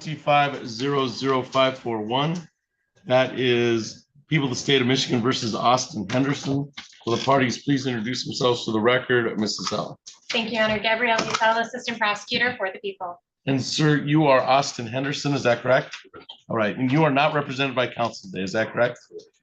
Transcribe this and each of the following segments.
25-00541. That is people of the state of Michigan versus Austin Henderson. Will the parties please introduce themselves for the record? Mrs. L. Thank you, Your Honor. Gabrielle Isel, Assistant Prosecutor for the people. And sir, you are Austin Henderson, is that correct? All right, and you are not represented by counsel today, is that correct?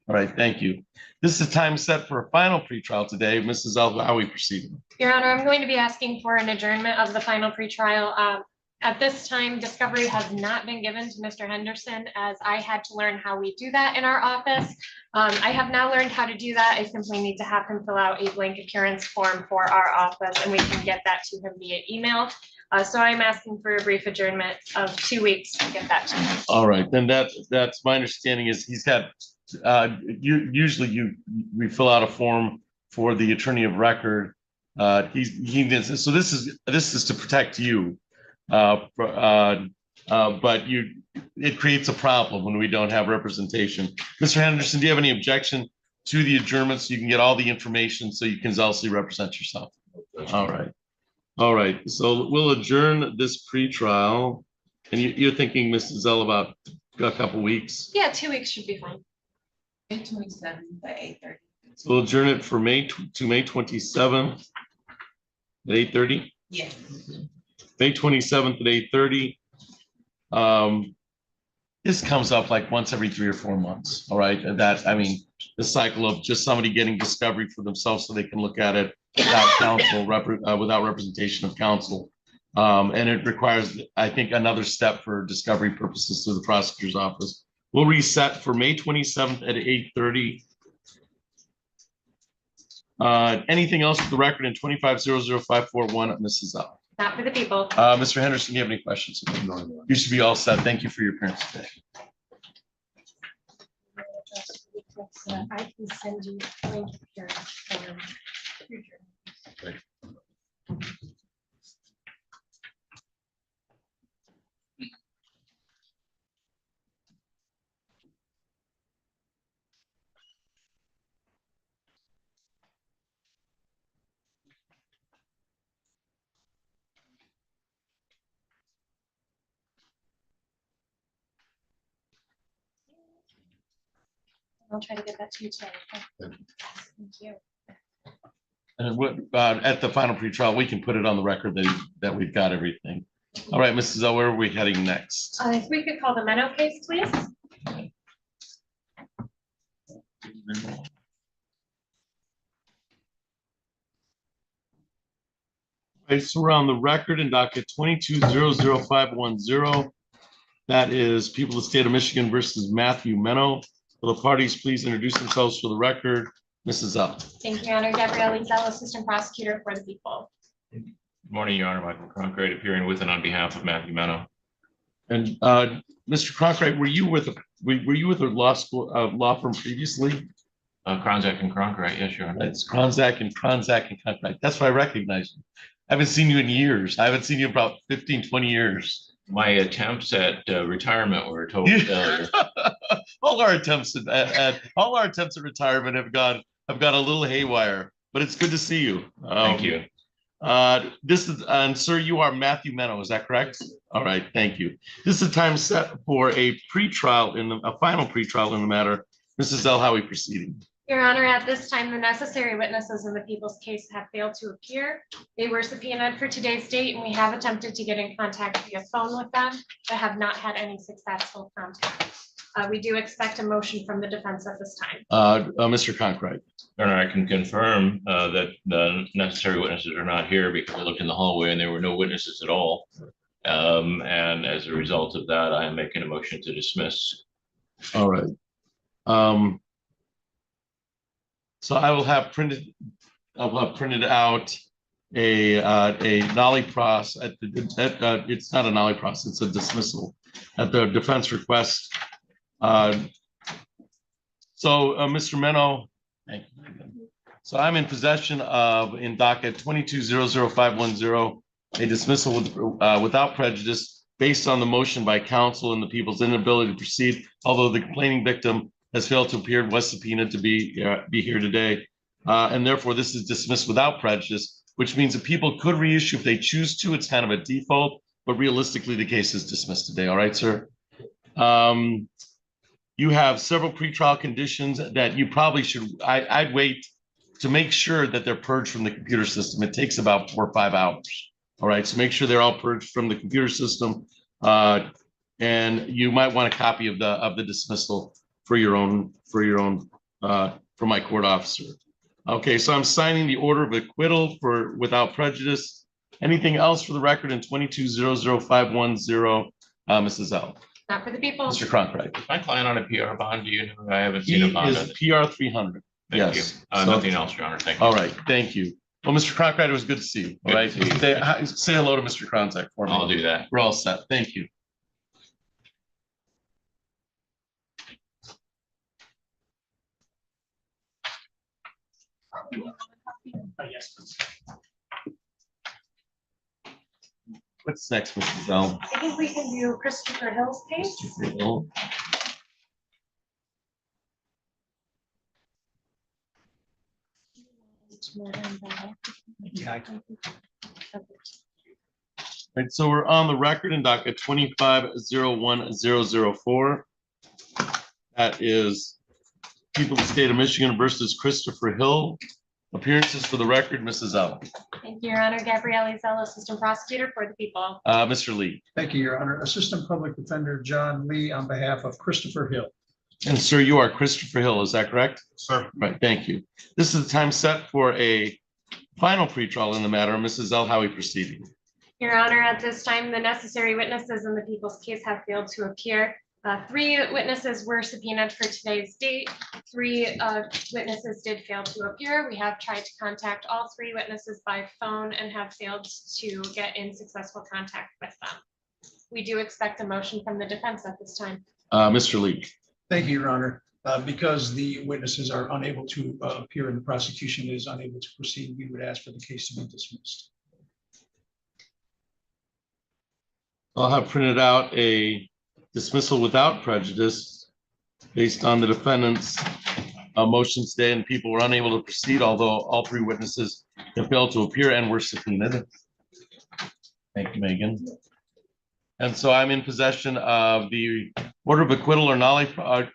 All right, thank you. This is time set for a final pretrial today. Mrs. L, how are we proceeding? Your Honor, I'm going to be asking for an adjournment of the final pretrial. At this time, discovery has not been given to Mr. Henderson, as I had to learn how we do that in our office. I have now learned how to do that. I simply need to have him fill out a blank appearance form for our office, and we can get that to him via email. So I'm asking for a brief adjournment of 2 weeks to get that to him. All right, then that's my understanding is he's got, we fill out a form for the attorney of record. So this is to protect you. But it creates a problem when we don't have representation. Mr. Henderson, do you have any objection to the adjournment so you can get all the information so you can zealously represent yourself? All right, so we'll adjourn this pretrial. And you're thinking, Mrs. Zell, about a couple weeks? Yeah, 2 weeks should be fine. May 27th at 8:30. So we'll adjourn it for May 27th at 8:30? Yes. May 27th at 8:30. This comes up like once every 3 or 4 months. All right. And the cycle of just somebody getting discovery for themselves so they can look at it without counsel, without representation of counsel. And it requires, I think, another step for discovery purposes through the prosecutor's office. We'll reset for May 27th at 8:30. Anything else for the record in 25-00541, Mrs. L? Not for the people. Mr. Henderson, do you have any questions? You should be all set. Thank you for your appearance today. I can send you a link here. Great. I'll try to get that to you today. Okay? Thank you. And at the final pretrial, we can put it on the record that we've got everything. All right, Mrs. L, where are we heading next? If we could call the Menno case, please. Okay, so we're on the record in docket 22-00510. That is people of the state of Michigan versus Matthew Menno. Will the parties please introduce themselves for the record? Mrs. L. Thank you, Your Honor. Gabrielle Isel, Assistant Prosecutor for the people. Good morning, Your Honor. Michael Cronkite appearing with and on behalf of Matthew Menno. And Mr. Cronkite, were you with a law firm previously? Kronzak and Cronkite, yes, Your Honor. It's Kronzak and Cronkite. That's why I recognize you. I haven't seen you in years. I haven't seen you in about 15, 20 years. My attempts at retirement were a total failure. All our attempts at retirement have gone a little haywire, but it's good to see you. Thank you. Sir, you are Matthew Menno, is that correct? All right, thank you. This is a time set for a final pretrial in the matter. Mrs. L, how are we proceeding? Your Honor, at this time, the necessary witnesses in the people's case have failed to appear. They were subpoenaed for today's date, and we have attempted to get in contact via phone with them, but have not had any successful contact. We do expect a motion from the defense at this time. Mr. Cronkite. Your Honor, I can confirm that the necessary witnesses are not here because I looked in the hallway and there were no witnesses at all. And as a result of that, I am making a motion to dismiss. All right. So I will have printed out a nollie pros. It's not a nollie pros, it's a dismissal at the defense request. Mr. Menno, thank you. So I'm in possession of, in docket 22-00510, a dismissal without prejudice based on the motion by counsel and the people's inability to proceed, although the complaining victim has failed to appear, was subpoenaed to be here today. And therefore, this is dismissed without prejudice, which means that people could reissue if they choose to. It's kind of a default, but realistically, the case is dismissed today. All right, sir. You have several pretrial conditions that you probably should, I'd wait to make sure that they're purged from the computer system. It takes about 4 or 5 hours. All right, so make sure they're all purged from the computer system. And you might want a copy of the dismissal for my court officer. Okay, so I'm signing the order of acquittal for without prejudice. Anything else for the record in 22-00510, Mrs. L? Not for the people. Mr. Cronkite. Is my client on a PR bond? Do you know? I haven't He seen a bond. is PR 300. Thank you. Yes. So- Nothing else, Your Honor. Thank you. All right, thank you. Well, Mr. Cronkite, it was good to see you. All Good right, to see you. say hello to Mr. Cronkite for me. I'll do that. We're all set. Thank you. Yes, please. What's next, Mrs. L? I think we can do Christopher Hill's case. Yeah, Right, so we're on the record in docket 25-01004. That is people of the state of Michigan versus Christopher Hill. Appearances for the record, Mrs. L. Thank you, Your Honor. Gabrielle Zell, Assistant Prosecutor for the people. Mr. Lee. Thank you, Your Honor. Assistant Public Defender John Lee on behalf of Christopher Hill. And sir, you are Christopher Hill, is that correct? Sir. Right, thank you. This is the time set for a final pretrial in the matter. Mrs. L, how are we proceeding? Your Honor, at this time, the necessary witnesses in the people's case have failed to appear. 3 witnesses were subpoenaed for today's date. 3 witnesses did fail to appear. We have tried to contact all 3 witnesses by phone and have failed to get in successful contact with them. We do expect a motion from the defense at this time. Mr. Lee. Thank you, Your Honor. Because the witnesses are unable to appear and the prosecution is unable to proceed, we would ask for the case to be dismissed. I'll have printed out a dismissal without prejudice based on the defendant's motion today, and people were unable to proceed, although all 3 witnesses have failed to appear and were subpoenaed. Thank you, Megan. And so I'm in possession of the order of acquittal or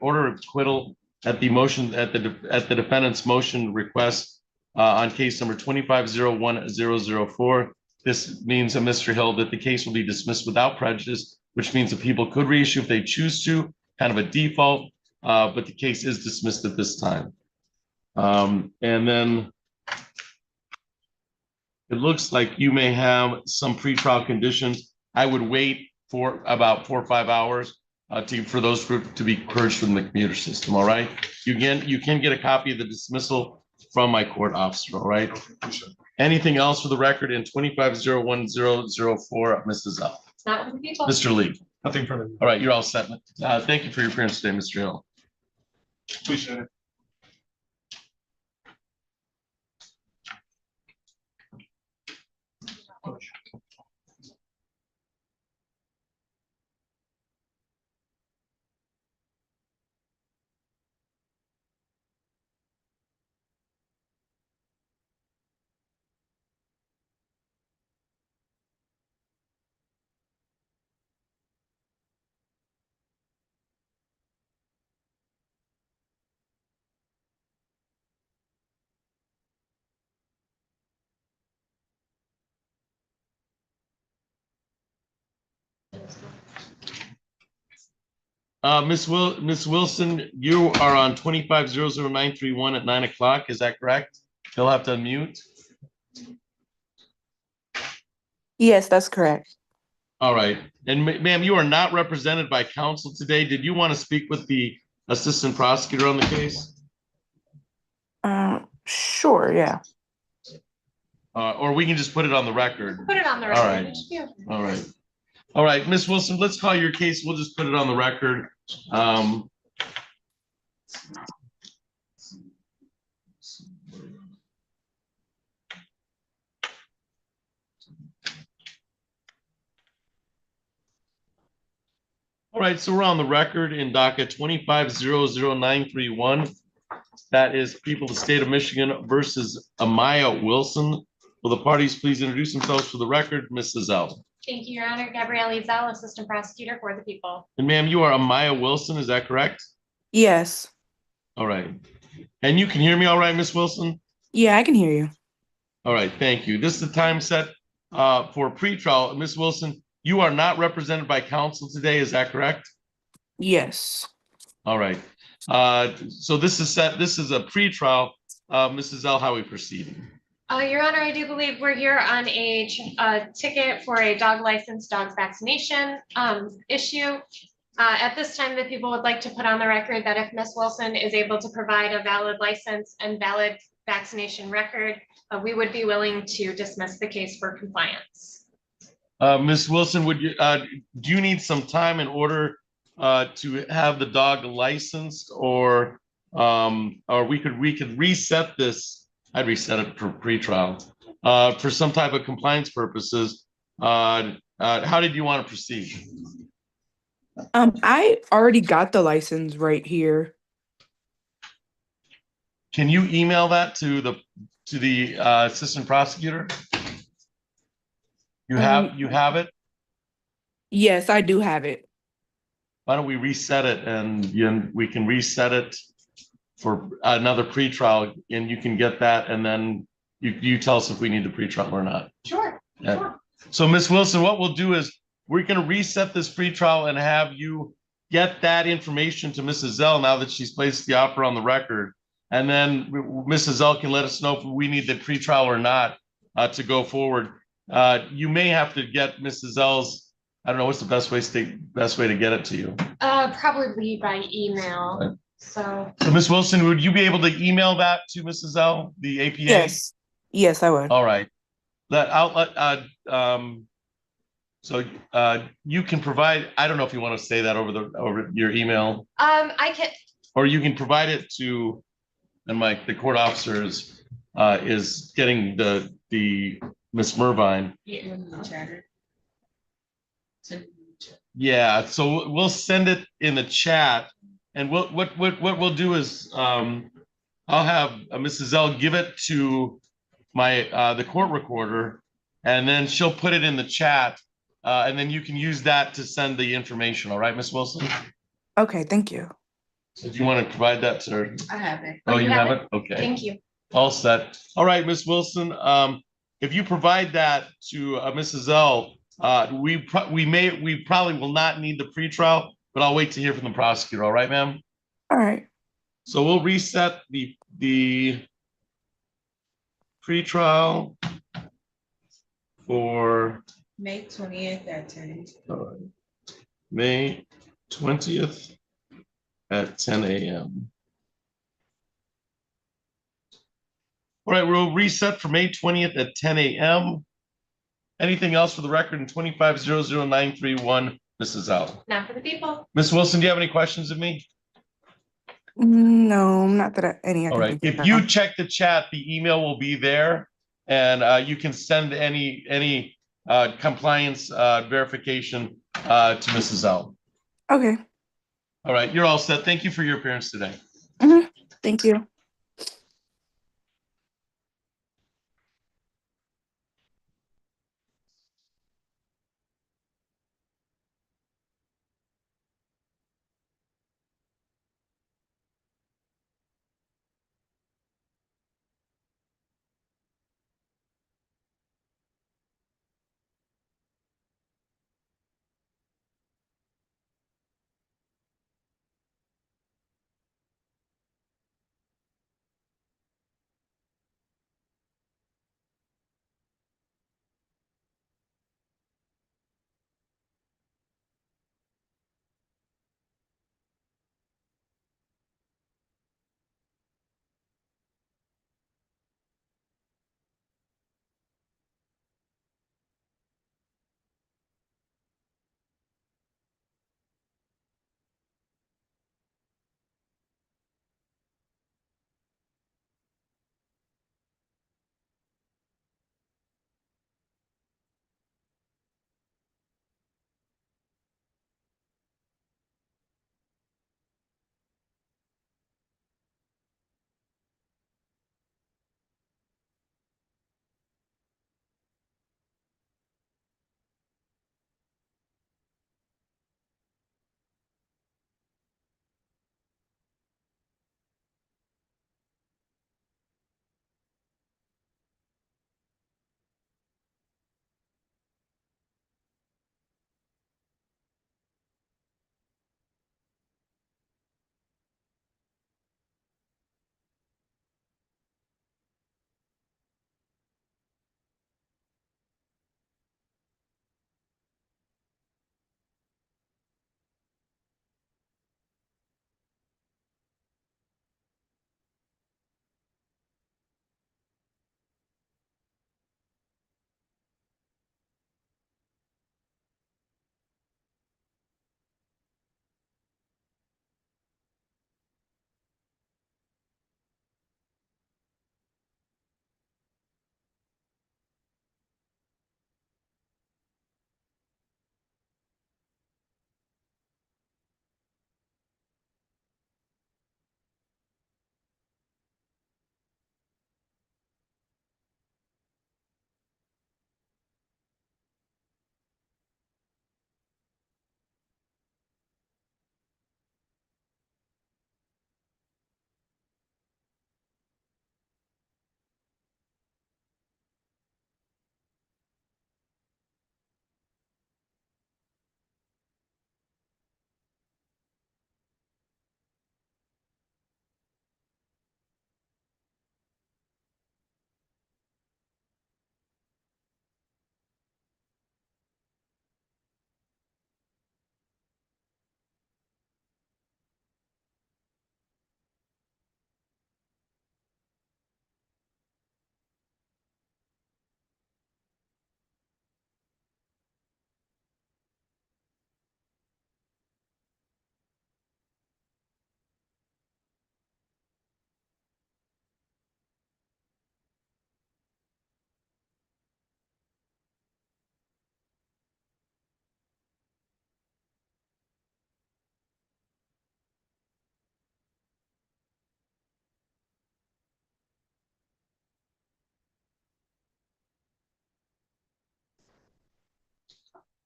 order of acquittal at the motion at the defendant's motion request on case number 25-01004. This means, Mr. Hill, that the case will be dismissed without prejudice, which means that people could reissue if they choose to, kind of a default, but the case is dismissed at this time. And then it looks like you may have some pretrial conditions. I would wait for about 4 or 5 hours for those to be purged from the computer system. All right. You can get a copy of the dismissal from my court officer. All right. Anything else for the record in 25-01004, Mrs. L? It's not with the people. Mr. Lee. Nothing further. All right, you're all set. Thank you for your appearance today, Mr. Hill. Appreciate it. Miss Wilson, you are on 25-00931 at 9 o'clock. Is that correct? He'll have to unmute. Yes, that's correct. All right. And ma'am, you are not represented by counsel today. Did you want to speak with the assistant prosecutor on the case? Sure, yeah. Or we can just put it on the record. Put it on the All record. right. All right. All right, Miss Wilson, let's call your case. We'll just put it on the record. All right, so we're on the record in docket 25-00931. That is people of the state of Michigan versus Amaya Wilson. Will the parties please introduce themselves for the record? Mrs. L. Thank you, Your Honor. Gabrielle Ezel, Assistant Prosecutor for the People. And ma'am, you are Amaya Wilson, is that correct? Yes. All right. And you can hear me all right, Miss Wilson? Yeah, I can hear you. All right, thank you. This is the time set for pretrial. Miss Wilson, you are not represented by counsel today, is that correct? Yes. All right. So this is a pretrial. Mrs. L, how we proceed? Your Honor, I do believe we're here on a ticket for a dog license, dogs vaccination issue. At this time, the people would like to put on the record that if Ms. Wilson is able to provide a valid license and valid vaccination record, we would be willing to dismiss the case for compliance. Ms. Wilson, do you need some time in order to have the dog licensed, or we could reset this? I'd reset it for pretrial for some type of compliance purposes. How did you want to proceed? I already got the license right here. Can you email that to the assistant prosecutor? You have it? Yes, I do have it. Why don't we reset it, and we can reset it for another pretrial, and you can get that, and then you tell us if we need the pretrial or not. Sure. Yeah. Sure. So Ms. Wilson, what we'll do is we're going to reset this pretrial and have you get that information to Mrs. L now that she's placed the offer on the record. And then Mrs. L can let us know if we need the pretrial or not to go forward. You may have to get Mrs. L's, I don't know, what's the best way to get it to you? Probably by email. Right. So Ms. Wilson, would you be able to email that to Mrs. L, the APA? Yes. Yes, I would. All right. That outlet, so you can provide, I don't know if you want to say that over your email, I can. or you can provide it to, and the court officers is getting the Miss Mervine. Yeah, so we'll send it in the chat, and what we'll do is I'll have Mrs. L give it to the court recorder, and then she'll put it in the chat, and then you can use that to send the information. All right, Miss Wilson? Okay, thank you. So do you want to provide that to her? I have it. Oh, you have it? Okay. Thank you. All set. All right, Miss Wilson, if you provide that to Mrs. L, we probably will not need the pretrial, but I'll wait to hear from the prosecutor. All right, ma'am? All right. So we'll reset the pretrial for May 20th at 10. May 20th at 10 a.m. All right, we'll reset for May 20th at 10 a.m. Anything else for the record in 2500931, Mrs. L? Now for the people. Ms. Wilson, do you have any questions of me? No, not that any. I All can right, think if of. you check the chat, the email will be there, and you can send any compliance verification to Mrs. L. Okay. All right, you're all set. Thank you for your appearance today. Thank you.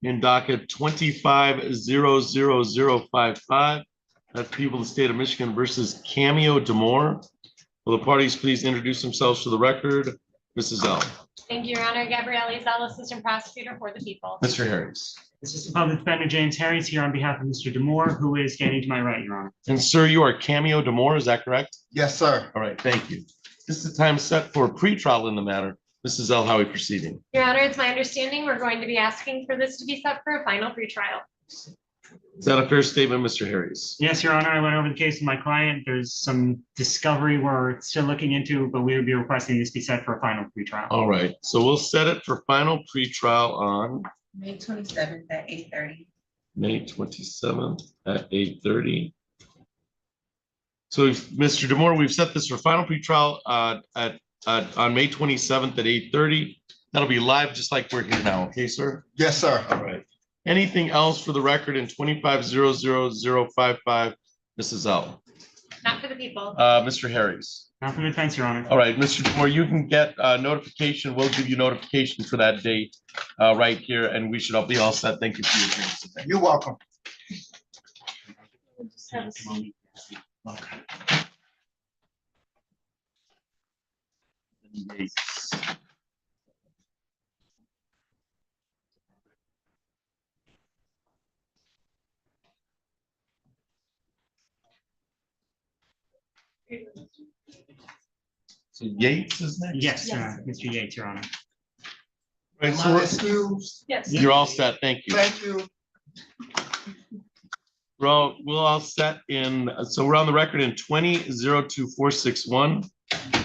in docket 25-00055. That's people of the state of Michigan versus Cameo Demore. Will the parties please introduce themselves for the record? Mrs. L. Thank you, Your Honor. Gabrielle Izal, Assistant Prosecutor for the people. Mr. Harris. Assistant Public Defender James Harris here on behalf of Mr. Demore, who is standing to my right, Your Honor. And sir, you are Cameo Demore, is that correct? Yes, sir. All right, thank you. This is the time set for a pretrial in the matter. Mrs. L, how are we proceeding? Your Honor, it's my understanding we're going to be asking for this to be set for a final pretrial. Is that a fair statement, Mr. Harris? Yes, Your Honor, I went over the case with my client. There's some discovery we're still looking into, but we would be requesting this be set for a final pretrial. All right, so we'll set it for final pretrial on May 27th at 8:30. May 27th at 8:30. So Mr. Demore, we've set this for final pretrial on May 27th at 8:30. That'll be live just like we're here now, okay, sir? Yes, sir. All right. Anything else for the record in 25-00055, Mrs. L? Not for the people. Mr. Harris? Not from the defense, Your Honor. All right, Mr. Demore, you can get notification. We'll give you notification for that date right here, and we should all be all set. Thank you for your attention today. You're welcome. So Yates is next? Yes, Yes. Mr. Yates, Your Honor. Right, so My we're- excuse. Yes. you're all set. Thank you. Thank you. We're all set in, so we're on the record in 20-02461.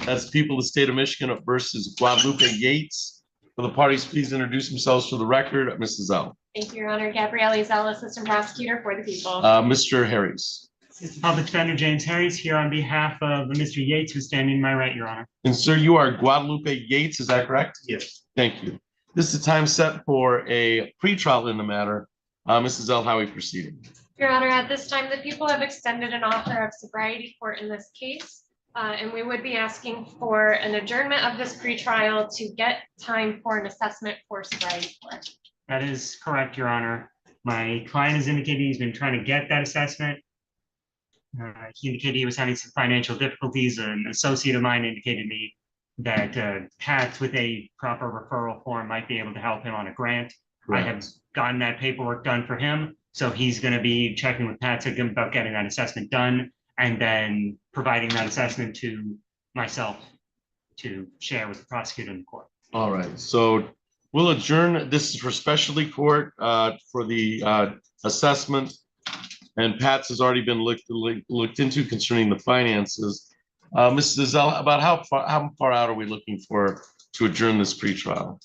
That's people of the state of Michigan versus Guadalupe Yates. Will the parties please introduce themselves for the record? Mrs. L. Thank you, Your Honor. Gabrielle Izal, Assistant Prosecutor for the people. Mr. Harris. Assistant Public Defender James Harris here on behalf of Mr. Yates, who's standing to my right, Your Honor. And sir, you are Guadalupe Yates, is that correct? Yes. Thank you. This is the time set for a pretrial in the matter. Mrs. L, how are we proceeding? Your Honor, at this time, the people have extended an offer of sobriety court in this case. And we would be asking for an adjournment of this pretrial to get time for an assessment for sobriety court. That is correct, Your Honor. My client has indicated he's been trying to get that assessment. He indicated he was having some financial difficulties. An associate of mine indicated to me that Pat with a proper referral form might be able to help him on a grant. I have gotten that paperwork done for him. So he's going to be checking with Pat about getting that assessment done and then providing that assessment to myself to share with the prosecutor in the court. All right, so we'll adjourn. This is for specialty court for the assessment. And Pat's has already been looked into concerning the finances. Mrs. L, about how far out are we looking for to adjourn this pretrial?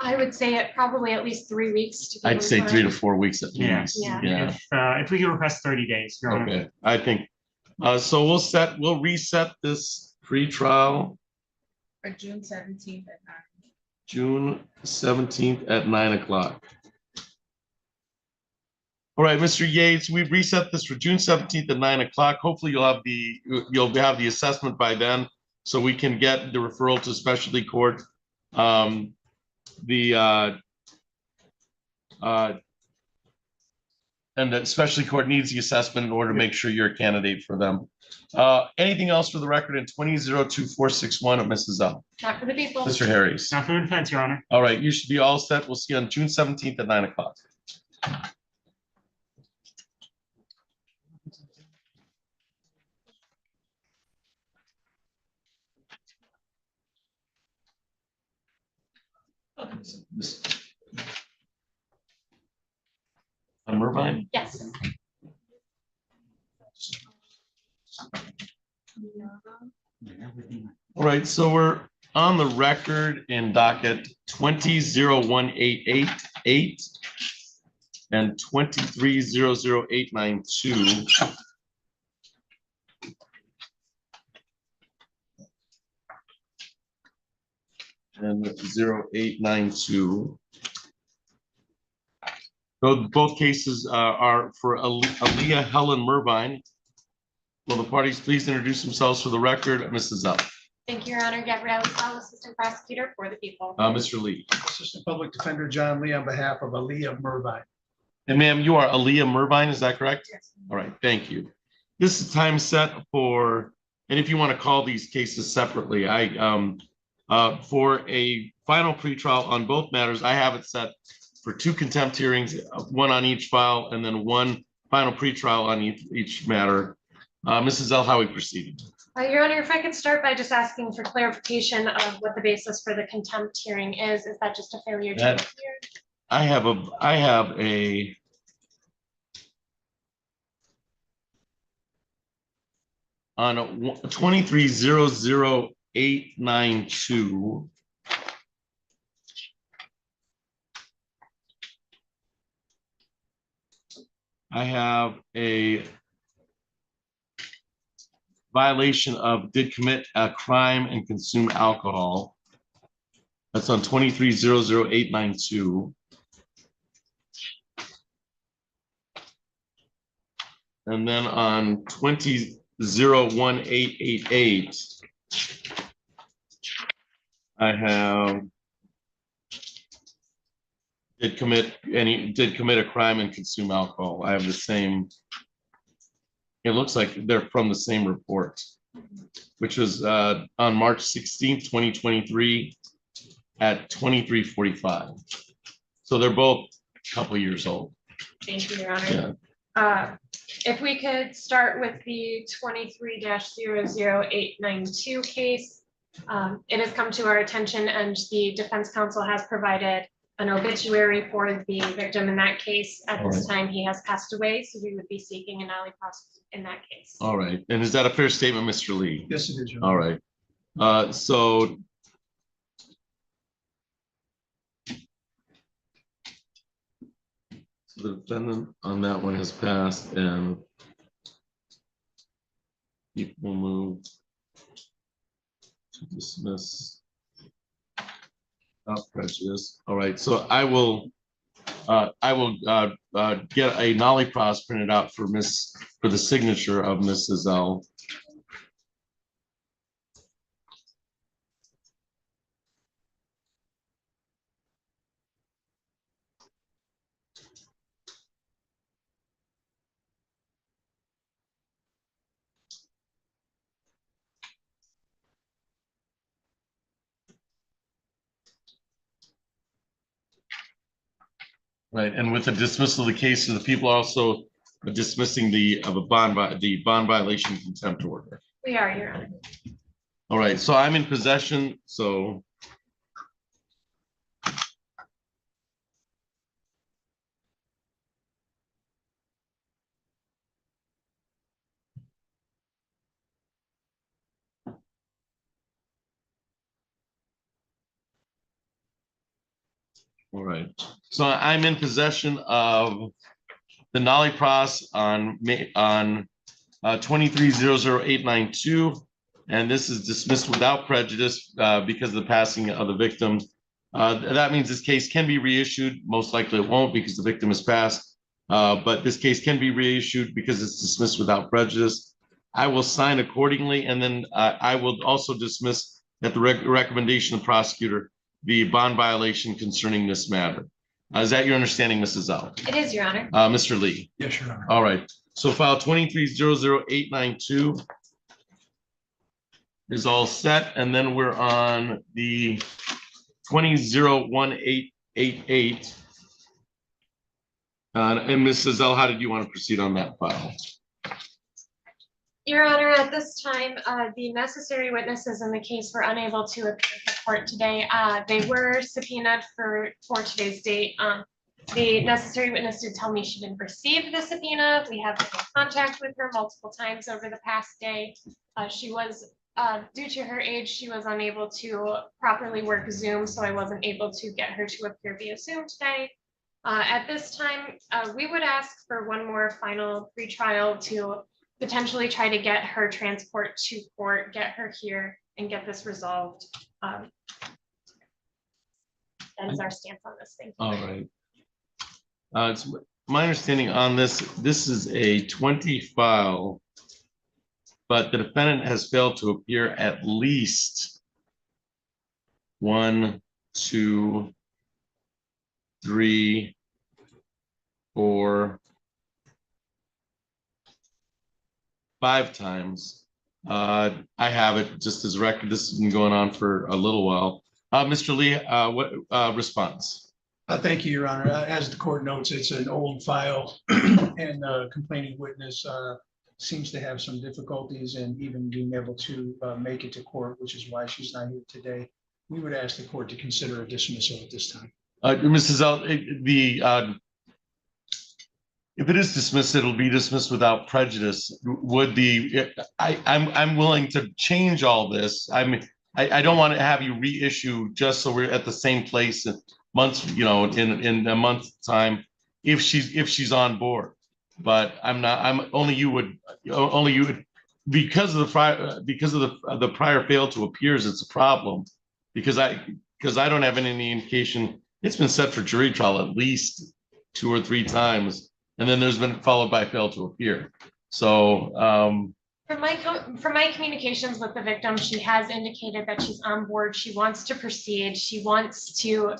I would say it probably at least 3 weeks. To give I'd them say time. 3 to 4 weeks at Yeah. least. Yeah. If we could request 30 days, Your Honor. Okay, I think, so we'll reset this pretrial For June 17th at 9. June 17th at 9 o'clock. All right, Mr. Yates, we've reset this for June 17th at 9 o'clock. Hopefully you'll have the assessment by then, so we can get the referral to specialty court. And that specialty court needs the assessment in order to make sure you're a candidate for them. Anything else for the record in 20-02461 of Mrs. L? Not for the people. Mr. Harris. Not for the defense, Your Honor. All right, you should be all set. We'll see you on June 17th at 9 o'clock. Irvine? Yes. All right, so we're on the record in docket 20-01888 and 23-00892. And 0892. So both cases are for Aaliyah Helen Mervine. Will the parties please introduce themselves for the record? Mrs. L. Thank Thank you, Your Honor. Gabrielle Isabel, Assistant Prosecutor for the people. Mr. Lee. Assistant Public Defender John Lee on behalf of Aaliyah Mervine. And ma'am, you are Aaliyah Mervine, is that correct? Yes. All right, thank you. This is time set for, and if you want to call these cases separately, for a final pretrial on both matters, I have it set for 2 contempt hearings, 1 on each file, and then 1 final pretrial on each matter. Mrs. L, how we proceed? Your Honor, if I could start by just asking for clarification of what the basis for the contempt hearing is that just a failure to That- appear? I have a on 23-00892. I have a violation of did commit a crime and consume alcohol. That's on 23-00892. And then on 20-01888, I have did commit a crime and consume alcohol. I have the same. It looks like they're from the same report, which was on March 16th, 2023 at 23:45. So they're both a couple years old. Thank you, Your Honor. If we could start with the 23-00892 case. It has come to our attention and the defense counsel has provided an obituary for the victim in that case. At this time, he has passed away, so we would be seeking an alibi in that case. All right. And is that a fair statement, Mr. Lee? Yes, it is. Your All Honor. right. So the defendant on that one has passed and people move to dismiss without prejudice. All right. So I will get a nollie pros printed out for the signature of Mrs. L. Right, and with the dismissal of the case, the people also dismissing the bond violation contempt order. We are, Your Honor. All right, so I'm in possession, so. All right, so I'm in possession of the nollie pros on 23-00892, and this is dismissed without prejudice because of the passing of the victim. That means this case can be reissued. Most likely it won't because the victim has passed, but this case can be reissued because it's dismissed without prejudice. I will sign accordingly, and then I will also dismiss at the recommendation of the prosecutor the bond violation concerning this matter. Is that your understanding, Mrs. L? It is, Your Honor. Mr. Lee? Yes, Your Honor. All right, so file 23-00892 is all set, and then we're on the 20-01888. And Mrs. L, how did you want to proceed on that file? Your Honor, at this time, the necessary witnesses in the case were unable to appear in court today. They were subpoenaed for today's date. The necessary witness did tell me she didn't receive the subpoena. We have been in contact with her multiple times over the past day. She was, due to her age, she was unable to properly work Zoom, so I wasn't able to get her to appear via Zoom today. At this time, we would ask for one more final pretrial to potentially try to get her transport to court, get her here, and get this resolved. That is our stance on this thing. All right. It's my understanding on this is a 20 file, but the defendant has failed to appear at least 1, 2, 3, 4, 5 times. I have it just as a record. This has been going on for a little while. Mr. Lee, what response? Thank you, Your Honor. As the court notes, it's an old file and the complaining witness seems to have some difficulties in even being able to make it to court, which is why she's not here today. We would ask the court to consider a dismissal at this time. Mrs. L, if it is dismissed, it'll be dismissed without prejudice. I'm willing to change all this. I don't want to have you reissue just so we're at the same place in months, in a month's time, if she's on board. But only you would because of the prior fail to appears, it's a problem because I don't have any indication. It's been set for jury trial at least 2 or 3 times, and then there's been followed by fail to appear. So from my communications with the victim, she has indicated that she's on board. She wants to proceed. She wants to.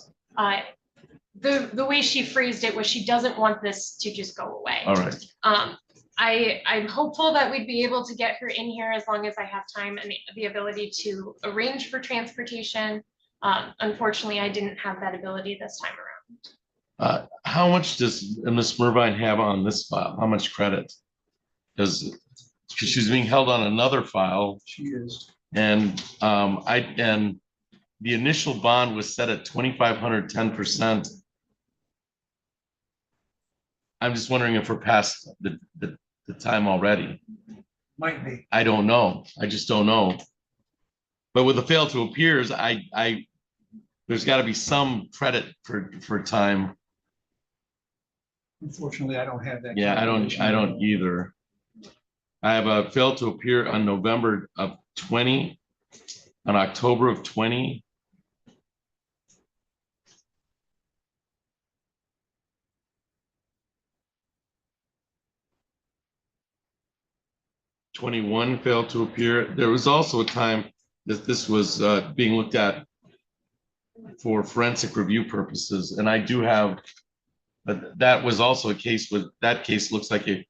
The way she phrased it was she doesn't want this to just go away. all right. I'm hopeful that we'd be able to get her in here as long as I have time and the ability to arrange for transportation. Unfortunately, I didn't have that ability this time around. How much does Ms. Mervine have on this file? How much credit? Because she's being held on another file. She is. And the initial bond was set at 2,500, 10%. I'm just wondering if we're past the time already. Might be. I don't know. I just don't know. But with the fail to appears, there's got to be some credit for time. Unfortunately, I don't have that. Yeah, I don't calculation. either. I have a fail to appear on November of 20, on October of 20. '21 failed to appear. There was also a time that this was being looked at for forensic review purposes, and I do have. But that was also a case with that case looks like it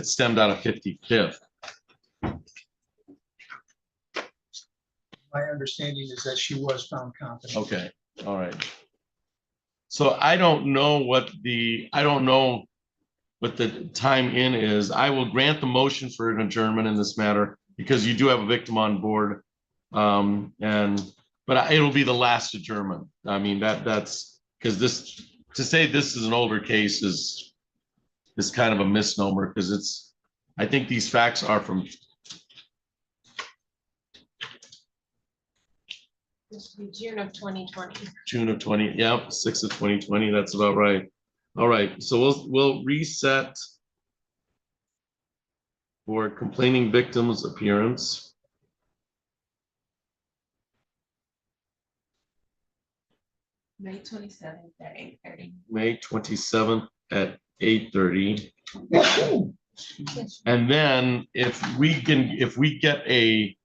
stemmed out of 55th. My understanding is that she was found competent. Okay, all right. So I don't know what the time in is. I will grant the motion for an adjournment in this matter because you do have a victim on board. But it'll be the last adjournment. I mean, that's because to say this is an older case is kind of a misnomer because I think these facts are from This will be June of 2020. June of 20, yeah, 6th of 2020, that's about right. All right, so we'll reset for complaining victim's appearance. May 27th at 8:30. May 27th at 8:30. And then if we get a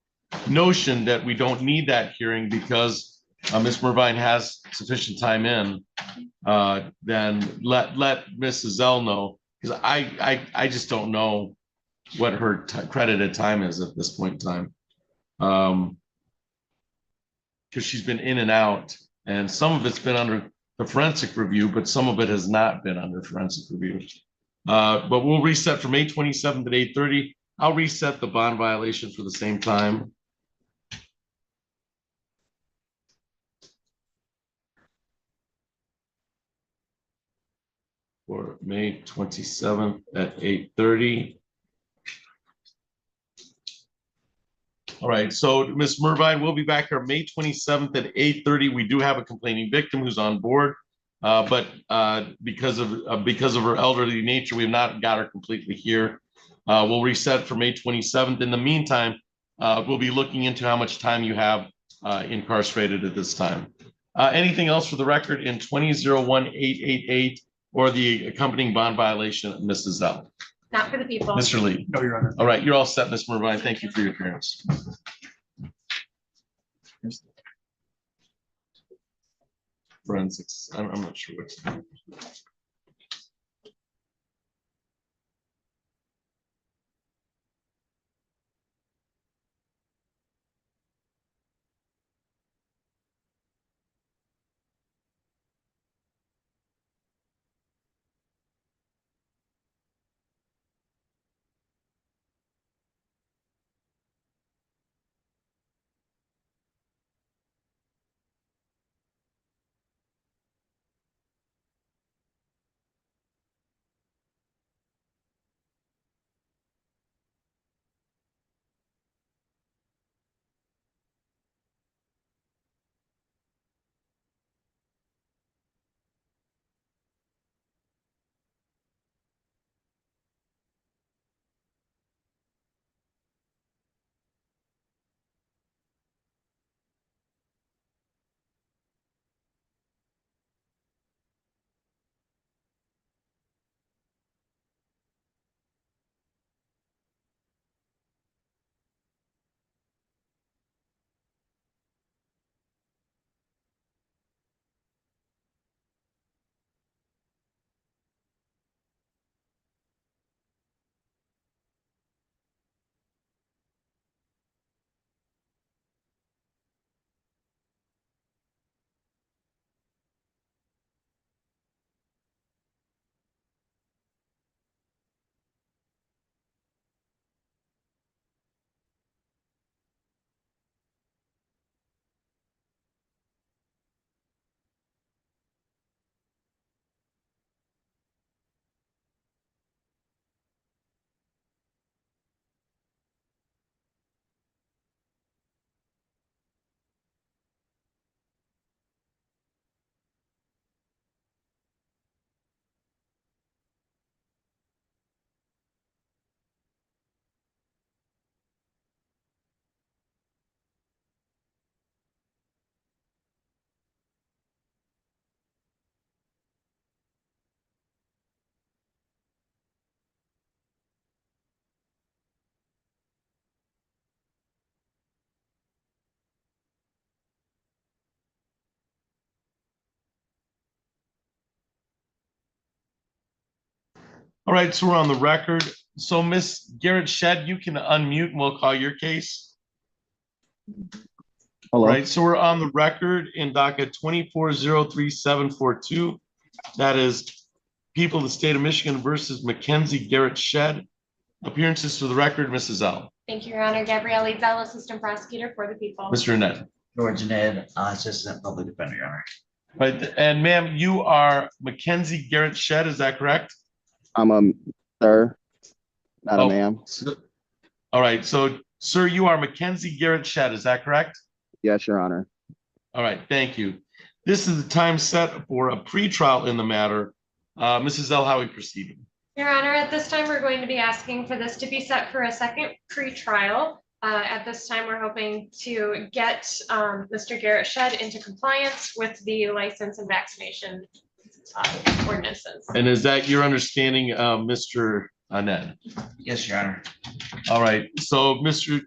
notion that we don't need that hearing because Ms. Mervine has sufficient time in, then let Mrs. L know, because I just don't know what her credited time is at this point in time. Because she's been in and out, and some of it's been under the forensic review, but some of it has not been under forensic review. But we'll reset for May 27th at 8:30. I'll reset the bond violation for the same time. For May 27th at 8:30. All right, so Ms. Mervine, we'll be back here May 27th at 8:30. We do have a complaining victim who's on board, but because of her elderly nature, we've not got her completely here. We'll reset for May 27th. In the meantime, we'll be looking into how much time you have incarcerated at this time. Anything else for the record in 20-01-888 or the accompanying bond violation, Mrs. L? not for the people. Mr. Lee. No, Your Honor. All right, you're all set, Ms. Mervine. Thank you for your appearance. Forensics, I'm not sure what's. All right, so we're on the record. So Miss Garrett Shed, you can unmute and we'll call your case. Hello. Right, so we're on the record in docket 24033742. That is people of the state of Michigan versus Mackenzie Garrett Shed. Appearances for the record, Mrs. L. Thank you, Your Honor. Gabrielle Ezel, Assistant Prosecutor for the people. Mr. Annette. George Ned, Assistant Public Defender, Your Honor. Right, and ma'am, you are Mackenzie Garrett Shed, is that correct? I'm a sir, not Oh, a ma'am. All right, so sir, you are Mackenzie Garrett Shed, is that correct? Yes, Your Honor. All right, thank you. This is the time set for a pretrial in the matter. Mrs. L, how are we proceeding? Your Honor, at this time, we're going to be asking for this to be set for a second pretrial. At this time, we're hoping to get Mr. Garrett Shed into compliance with the license and vaccination ordinances. And is that your understanding, Mr. Ned? Yes, Your Honor. All right, so Mr.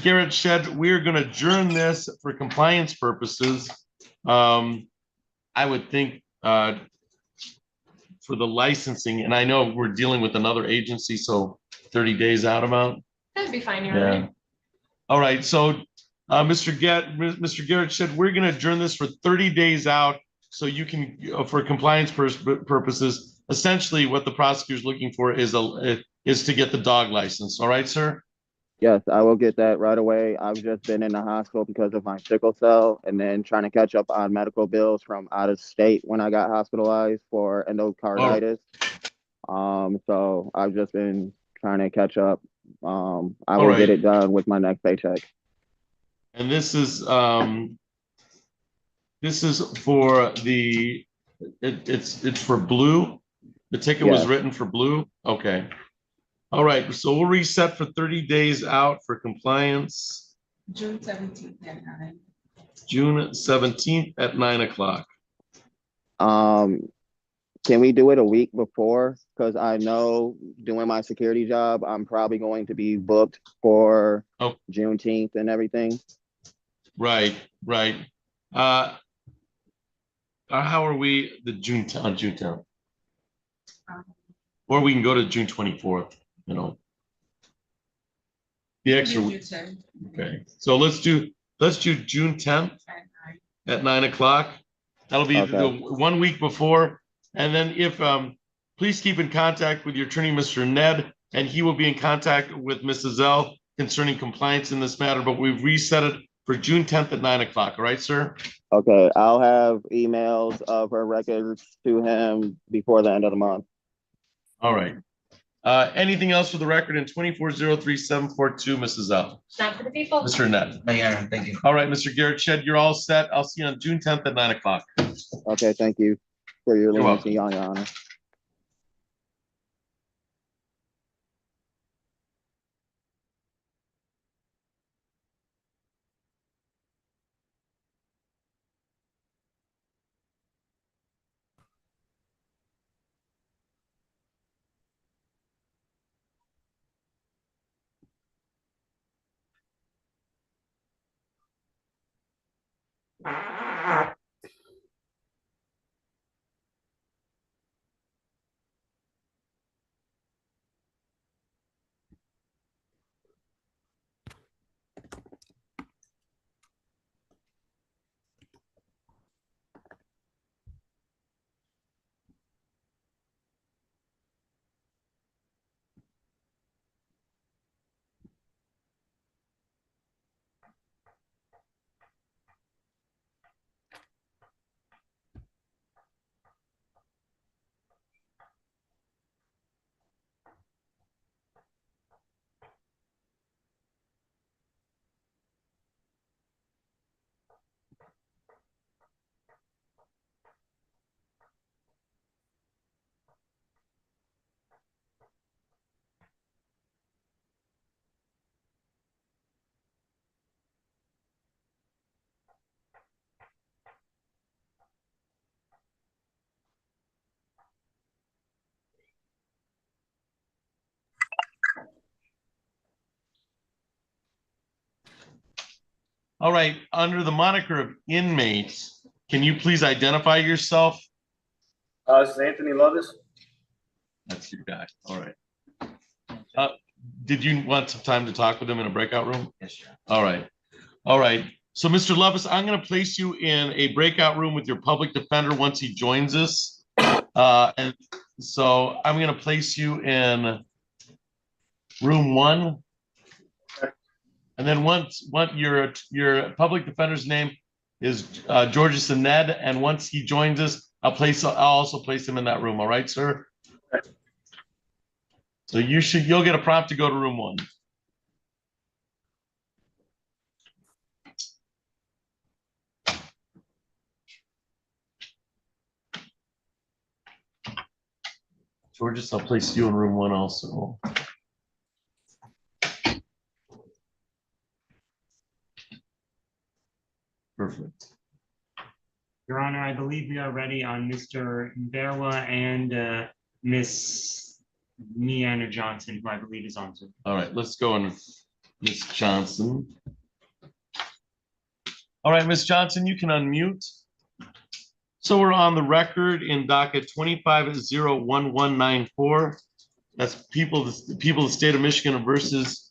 Garrett Shed, we're going to adjourn this for compliance purposes. I would think for the licensing, and I know we're dealing with another agency, so 30 days out amount. That'd be fine, Your Honor. All right, so Mr. Garrett Shed, we're going to adjourn this for 30 days out so you can, for compliance purposes, essentially what the prosecutor's looking for is to get the dog license. All right, sir? Yes, I will get that right away. I've just been in the hospital because of my sickle cell and then trying to catch up on medical bills from out of state when I got hospitalized for endocarditis. So I've just been trying to catch up. I will get it done with my next paycheck. And this is for the, it's for Blue. The ticket was written for Blue. Okay. All right, so we'll reset for 30 days out for compliance. June 17th at 9. June 17th at 9 o'clock. Can we do it a week before? Because I know doing my security job, I'm probably going to be booked for Oh. Juneteenth and everything. Right, right. How are we on June 10th? Or we can go to June 24th, you know. The extra, okay, so let's do June 10th at 9 o'clock. That'll be the Okay. 1 week before. And then if, please keep in contact with your attorney, Mr. Ned, and he will be in contact with Mrs. L concerning compliance in this matter, but we've reset it for June 10th at 9 o'clock. All right, sir? Okay, I'll have emails of her records to him before the end of the month. All right. Anything else for the record in 2403-742, Mrs. L? Not for the people. Mr. Ned? No, Your Honor, thank you. All right, Mr. Garrett Shed, you're all set. I'll see you on June 10th at 9 o'clock. Okay, thank you for your You're leniency, Your Honor. All right, under the moniker of inmates, can you please identify yourself? This is Anthony Lovis. That's your guy. All right. Did you want some time to talk with him in a breakout room? Yes, Your Honor. All right. All right. So, Mr. Levis, I'm going to place you in a breakout room with your public defender once he joins us. And so I'm going to place you in room 1. And then once your public defender's name is Georges and Ned, and once he joins us, I'll also place him in that room. All right, sir? So you'll get a prompt to go to room 1. Georges, I'll place you in room 1 also. Perfect. Your Honor, I believe we are ready on Mr. Berwa and Miss Miana Johnson, who I believe is on Zoom. All right, let's go on Miss Johnson. All right, Miss Johnson, you can unmute. So we're on the record in docket 25-01194. That's people of the state of Michigan versus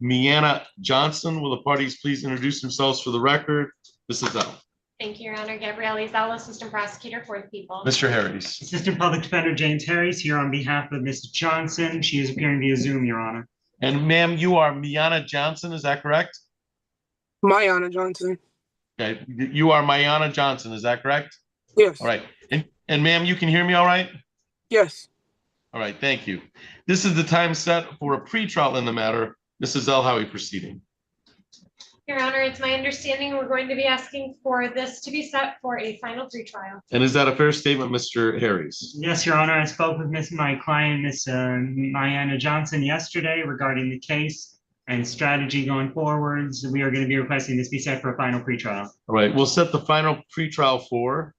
Miana Johnson. Will the parties please introduce themselves for the record? Mrs. L. Thank you, Your Honor. Gabrielle Izal, Assistant Prosecutor for the people. Mr. Harris. Assistant Public Defender James Harris here on behalf of Ms. Johnson. She is appearing via Zoom, Your Honor. And ma'am, you are Miana Johnson, is that correct? Mayana Johnson. Okay, you are Miana Johnson, is that correct? Yes. All right, and ma'am, you can hear me all right? Yes. All right, thank you. This is the time set for a pretrial in the matter. Mrs. L, how are we proceeding? Your Honor, it's my understanding we're going to be asking for this to be set for a final pretrial. And is that a fair statement, Mr. Harris? Yes, Your Honor. I spoke with my client, Miss Miana Johnson, yesterday regarding the case and strategy going forwards. We are going to be requesting this be set for a final pretrial. All right, we'll set the final pretrial for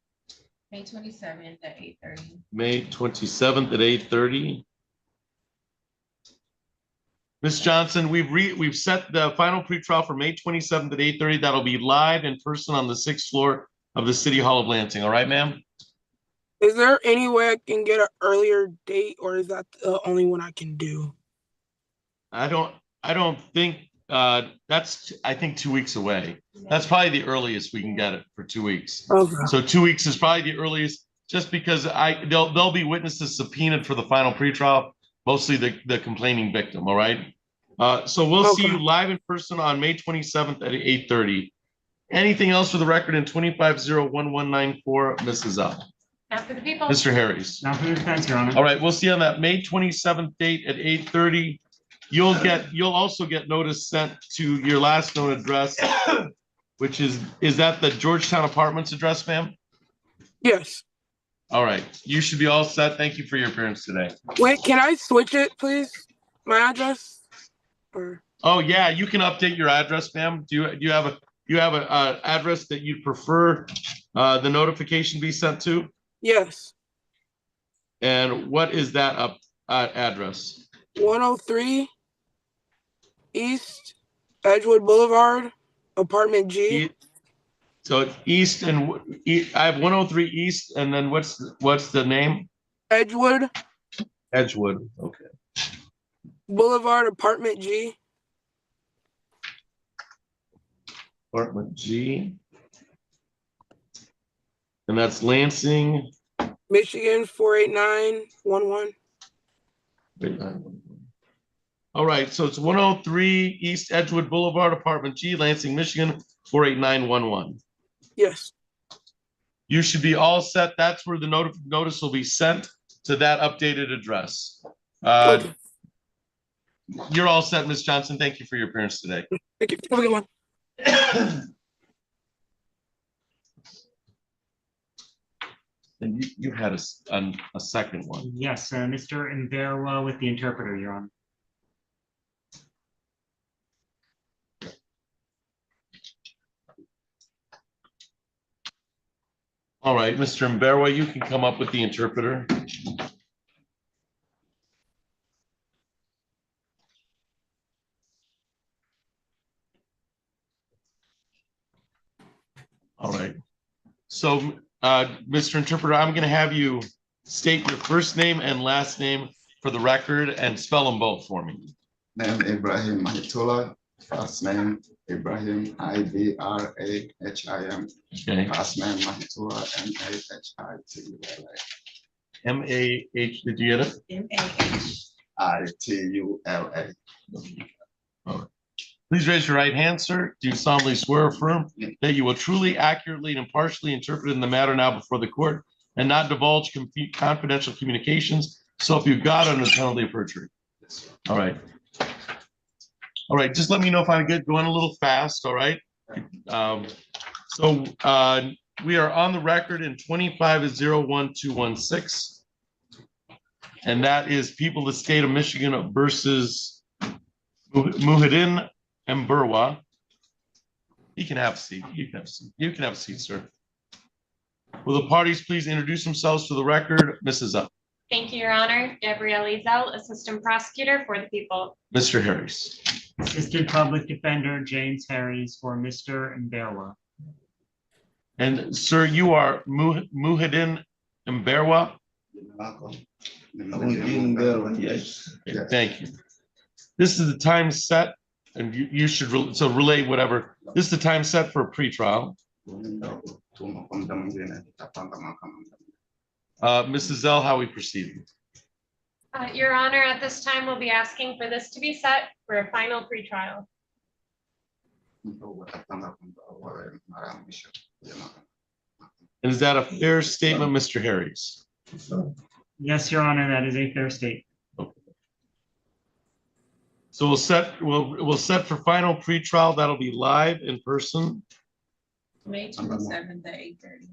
May 27th at 8:30. May 27th at 8:30. Ms. Johnson, we've set the final pretrial for May 27th at 8:30. That'll be live in person on the 6th floor of the City Hall of Lansing. All right, ma'am? Is there any way I can get an earlier date, or is that the only one I can do? I don't think, that's, I think 2 weeks away. That's probably the earliest we can get it for 2 weeks. Okay. So 2 weeks is probably the earliest, just because there'll be witnesses subpoenaed for the final pretrial, mostly the complaining victim, all right? So we'll see you Okay. live in person on May 27th at 8:30. Anything else for the record in 25-01194, Mrs. L? Not for the people. Mr. Harris? Now for the defense, Your Honor. All right, we'll see you on that May 27th date at 8:30. You'll also get notice sent to your last known address, which is that the Georgetown Apartments address, ma'am? Yes. All right, you should be all set. Thank you for your appearance today. Wait, can I switch it, please? My address? Or Oh, yeah, you can update your address, ma'am. Do you have a address that you'd prefer the notification be sent to? yes. And what is that address? 103 East Edgewood Boulevard, apartment G. So it's east and I have 103 East, and then what's the name? Edgewood Edgewood. Okay. Boulevard, apartment G. Apartment G. And that's Lansing. Michigan 48911. All right, so it's 103 East Edgewood Boulevard, apartment G, Lansing, Michigan, 48911. Yes. You should be all set. That's where the notice will be sent to that updated address. Okay. You're all set, Ms. Johnson. Thank you for your appearance today. Thank you. Have a good one. And you had a second one. Yes, Mr. Inverwa with the interpreter, Your Honor. All right, Mr. Mberwa, you can come up with the interpreter. All right. So, Mr. Interpreter, I'm going to have you state your first name and last name for the record and spell them both for me. Name Ibrahim Mahitola, first name Ibrahim Ibrahim. Okay. Last name Mahitola Mahitula. M-A-H, did you get it? Mahitula. All right. Please raise your right hand, sir. Do you solemnly swear or affirm that you will truly, accurately, and impartially interpret in the matter now before the court and not divulge confidential communications, so help you God under the penalty of perjury? All right. All right, just let me know if I get going a little fast, all right? We are on the record in 25-01216. And that is People of the State of Michigan versus Muhyiddin Mberwa. You can have a seat. You can have a seat. You can have a seat, sir. Will the parties please introduce themselves for the record? Mrs. Up. Thank you, Your Honor. Gabrielle Ezel, Assistant Prosecutor for the people. Mr. Harris. Assistant Public Defender James Harris for Mr. Inverwa. And sir, you are Muhyiddin Mberwa? Yes. Okay, thank you. This is the time set, and you should relay whatever. This is the time set for a pretrial. Mrs. Zell, how we proceed? Your Honor, at this time, we'll be asking for this to be set for a final pretrial. And is that a fair statement, Mr. Harris? Yes, Your Honor, that is a fair statement. Okay. So we'll set for final pretrial. That'll be live in person. May 27th at 8:30.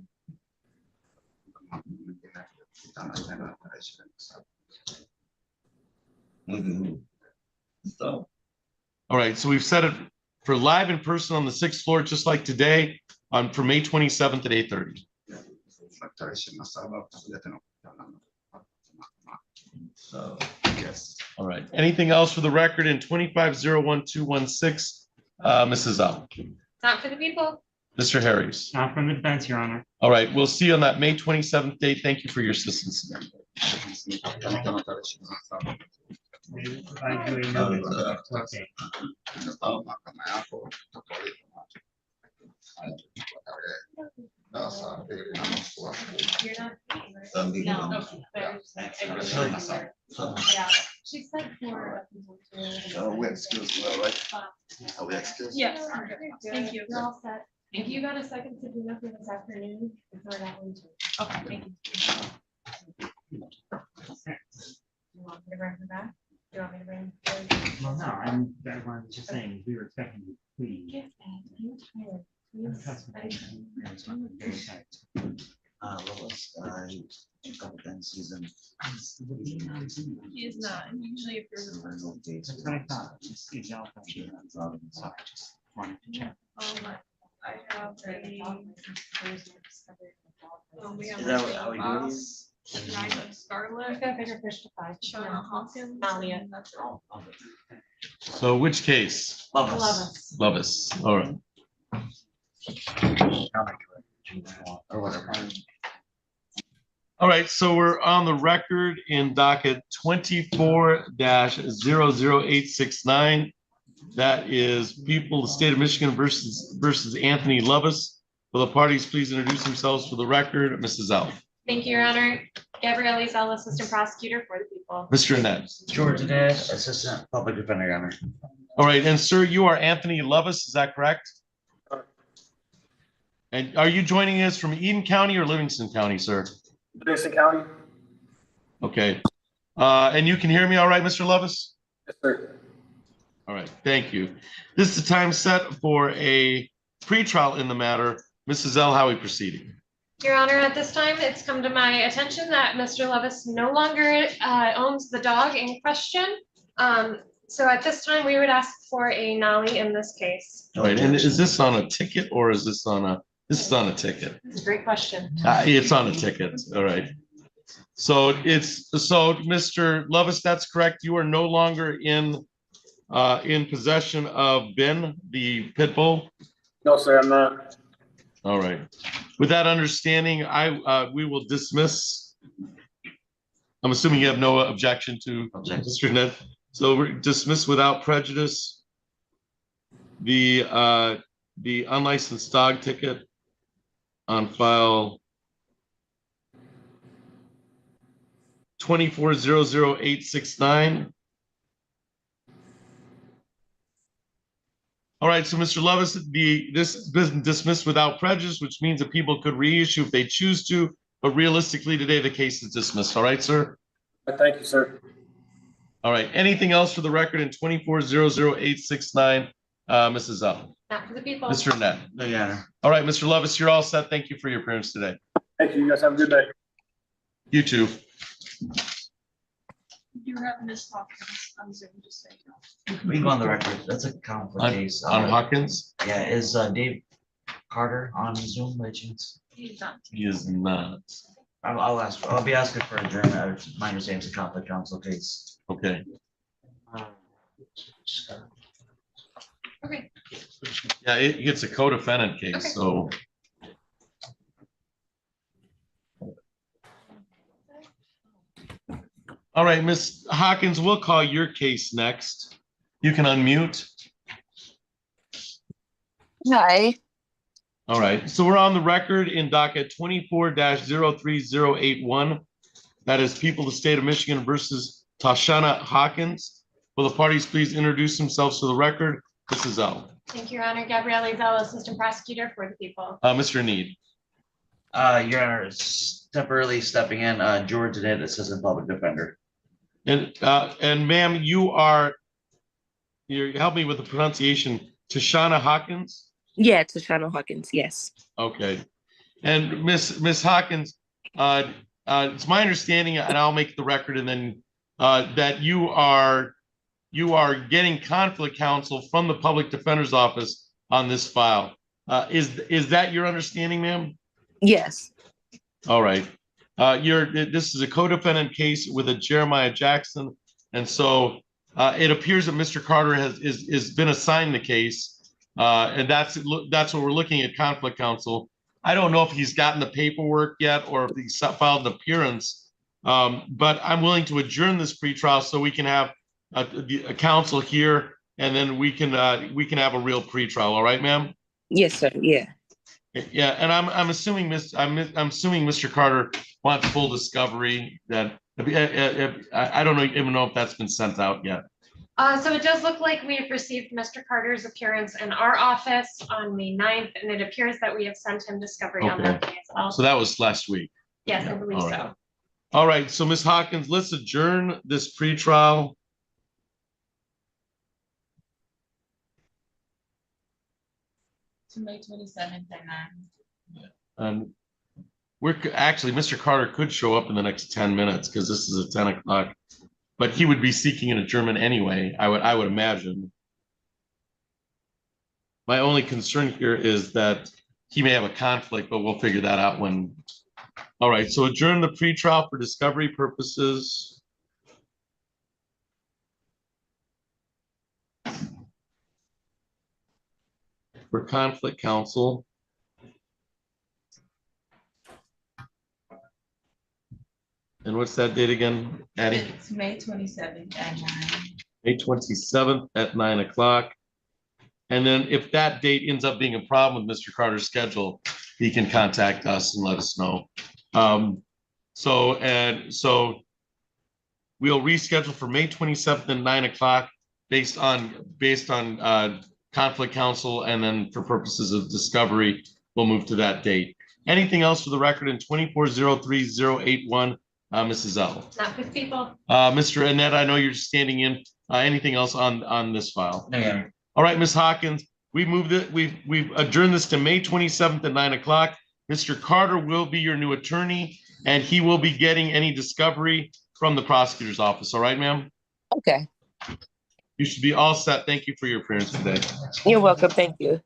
All right, so we've set it for live in person on the 6th floor, just like today, for May 27th at 8:30. So, yes. All right. Anything else for the record in 25-01216? Mrs. Al, Not for the people. Mr. Harris. Not from the defense, Your Honor. All right, we'll see you on that May 27th date. Thank you for your assistance. We will provide you a notice of the court date. You're not. No. Yeah, she said for. We excuse, right? Are we excused? Yes. Thank you. You're all set. If you got a second to do nothing this afternoon, before that one too. Okay, thank you. You want me to bring her back? Do you want me to bring? Well, no, that one was just saying, we were expecting you to please. Yes, Dad, I'm tired. Please. Lois, a couple things season. He is not, usually if there's a. That's what I thought. Just see y'all. Sorry, just wanted to check. I have a. We have. Is that how we do these? Ryan I've Scarlett, got bigger fish to fry. Shauna Hawkins. Malia. and that's all. So which case? Love us. Lovis. All right. Or whatever. All right, so we're on the record in docket 24-00869. That is people, the state of Michigan versus Anthony Lovis. Will the parties please introduce themselves for the record? Mrs. L. Thank you, Your Honor. Gabrielle Ezell, Assistant Prosecutor for the people. Mr. Annette. George Ned, Assistant Public Defender, Your Honor. All right, and sir, you are Anthony Lovis, is that correct? And are you joining us from Eden County or Livingston County, sir? Livingston County? Okay. And you can hear me all right, Mr. Lovis? Yes, sir. All right, thank you. This is the time set for a pretrial in the matter. Mrs. L, how are we proceeding? Your Honor, at this time, it's come to my attention that Mr. Levis no longer owns the dog in question. So at this time, we would ask for a nollie in this case. All right, and is this on a ticket or is this on a, this is on a ticket? It's a great question. It's on a ticket, all right. So Mr. Levis, that's correct. You are no longer in possession of Ben, the pit bull? No, sir, I'm not. All right. With that understanding, we will dismiss. I'm assuming you have no objection to Mr. Ned. So we're dismissed without prejudice. The unlicensed dog ticket on file 24-00869. All right, so Mr. Levis, this has been dismissed without prejudice, which means that people could reissue if they choose to, but realistically today the case is dismissed. All right, sir? Thank you, sir. All right, anything else for the record in 24-00869, Mrs. L? Not for the people. Mr. Annette? No, Your Honor. All right, Mr. Levis, you're all set. Thank you for your appearance today. Thank you. You guys have a good day. You too. You have Miss Hawkins on Zoom, just so you know. We can go on the record. That's a conflict case. On Hawkins? Yeah, is Dave Carter on Zoom by chance? He's not. He is not. I'll be asking for adjournment. My understanding is a conflict counsel case. Okay. Okay. Yeah, it's a co-defendant case, Okay. so. All right, Ms. Hawkins, we'll call your case next. You can unmute. Hi. All right, so we're on the record in docket 24-03081. That is people of the state of Michigan versus Tashana Hawkins. Will the parties please introduce themselves to the record? Mrs. L. Thank you, Your Honor. Gabrielle Ezell, Assistant Prosecutor for the people. Mr. Need. Your Honor, temporarily stepping in, George Ned, Assistant Public Defender. And ma'am, you're help me with the pronunciation, Tashana Hawkins? Yeah, it's Shauna Hawkins. Yes. Okay. And Miss Hawkins, it's my understanding, and I'll make the record, and then that you are getting conflict counsel from the public defender's office on this file. Is that your understanding, ma'am? Yes. All right. This is a co-defendant case with a Jeremiah Jackson. And so it appears that Mr. Carter is been assigned the case. And that's what we're looking at conflict counsel. I don't know if he's gotten the paperwork yet or if he's filed an appearance. But I'm willing to adjourn this pretrial so we can have a counsel here, and then we can have a real pretrial. All right, ma'am? Yes, sir. Yeah. Yeah, and I'm assuming I'm assuming Mr. Carter wants full discovery. That I don't even know if that's been sent out yet. So it does look like we have received Mr. Carter's appearance in our office on May 9th, and it appears that we have sent him discovery on that day as well. So that was last week. Yes, I believe All right. so. All right, so Ms. Hawkins, let's adjourn this pretrial. To May 27th at 9. And actually, Mr. Carter could show up in the next 10 minutes because this is at 10 o'clock, but he would be seeking an adjournment anyway, I would imagine. My only concern here is that he may have a conflict, but we'll figure that out when. All right, so adjourn the pretrial for discovery purposes. For conflict counsel. And what's that date again, Addie? It's May 27th at 9. May 27th at 9 o'clock. And then if that date ends up being a problem with Mr. Carter's schedule, he can contact us and let us know. So we'll reschedule for May 27th at 9 o'clock based on conflict counsel, and then for purposes of discovery, we'll move to that date. Anything else for the record in 2403081, Mrs. L? Not with people. Mr. Annette, I know you're standing in. Anything else on this file? No, yeah. All right, Ms. Hawkins, we've adjourned this to May 27th at 9 o'clock. Mr. Carter will be your new attorney, and he will be getting any discovery from the prosecutor's office. All right, ma'am? Okay. You should be all set. Thank you for your appearance today. You're welcome. Thank you.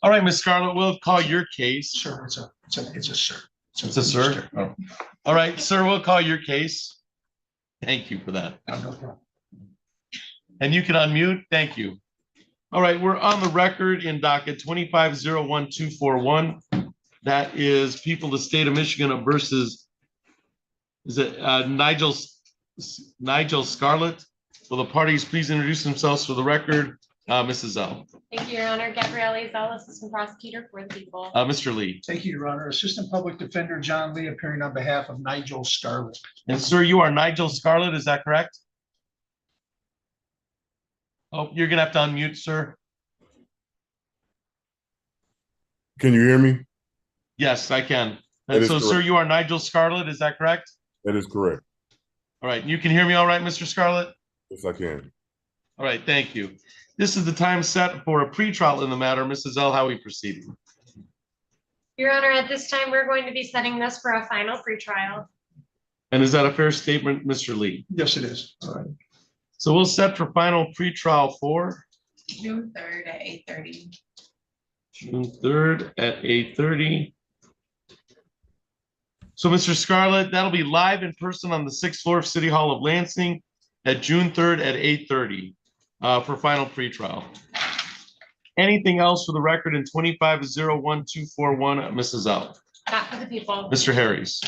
All right, Ms. Scarlett, we'll call your case. Sir, it's a sir. It's a sir? Oh. All right, sir, we'll call your case. Thank you for that. No problem. And you can unmute. Thank you. All right, we're on the record in docket 2501241. That is people of the state of Michigan versus, is it Nigel Scarlett? Will the parties please introduce themselves for the record? Mrs. L. Thank you, Your Honor. Gabrielle Zell, Assistant Prosecutor for the people. Mr. Lee. Thank you, Your Honor. Assistant Public Defender John Lee appearing on behalf of Nigel Scarlett. And sir, you are Nigel Scarlett, is that correct? Oh, you're gonna have to unmute, sir. Can you hear me? Yes, I can. That is So, sir, correct. you are Nigel Scarlett, is that correct? That is correct. All right, you can hear me all right, Mr. Scarlett? Yes, I can. All right, thank you. This is the time set for a pretrial in the matter. Mrs. L, how are we proceeding? Your Honor, at this time, we're going to be setting this for a final pretrial. And is that a fair statement, Mr. Lee? Yes, it is. All right. So we'll set for final pretrial for June 3rd at 8:30. June 3rd at 8:30. So, Mr. Scarlett, that'll be live in person on the 6th floor of City Hall of Lansing at June 3rd at 8:30 for final pretrial. Anything else for the record in 25-01241, Mrs. L? Not for the people. Mr. Harris?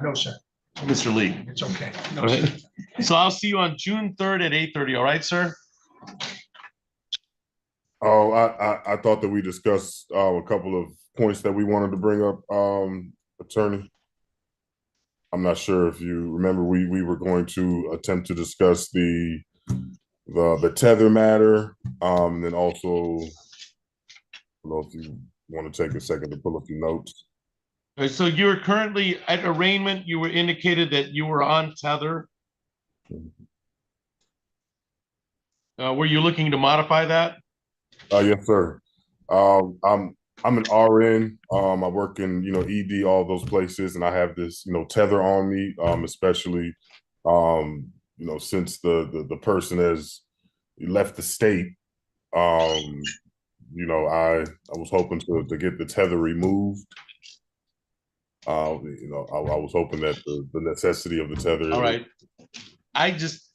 No, sir. Mr. Lee? It's okay. No, All sir. right. So I'll see you on June 3rd at 8:30, all right, sir? Oh, I thought that we discussed a couple of points that we wanted to bring up, attorney. I'm not sure if you remember, we were going to attempt to discuss the tether matter, and then also, I don't know if you want to take a second to pull up your notes. All right, so you're currently at arraignment. You were indicated that you were on tether. Were you looking to modify that? Yes, sir. I'm an RN. I work in, ED, all those places, and I have this, tether on me, especially, since the person has left the state. I was hoping to get the tether removed. I was hoping that the necessity of the tether. All right.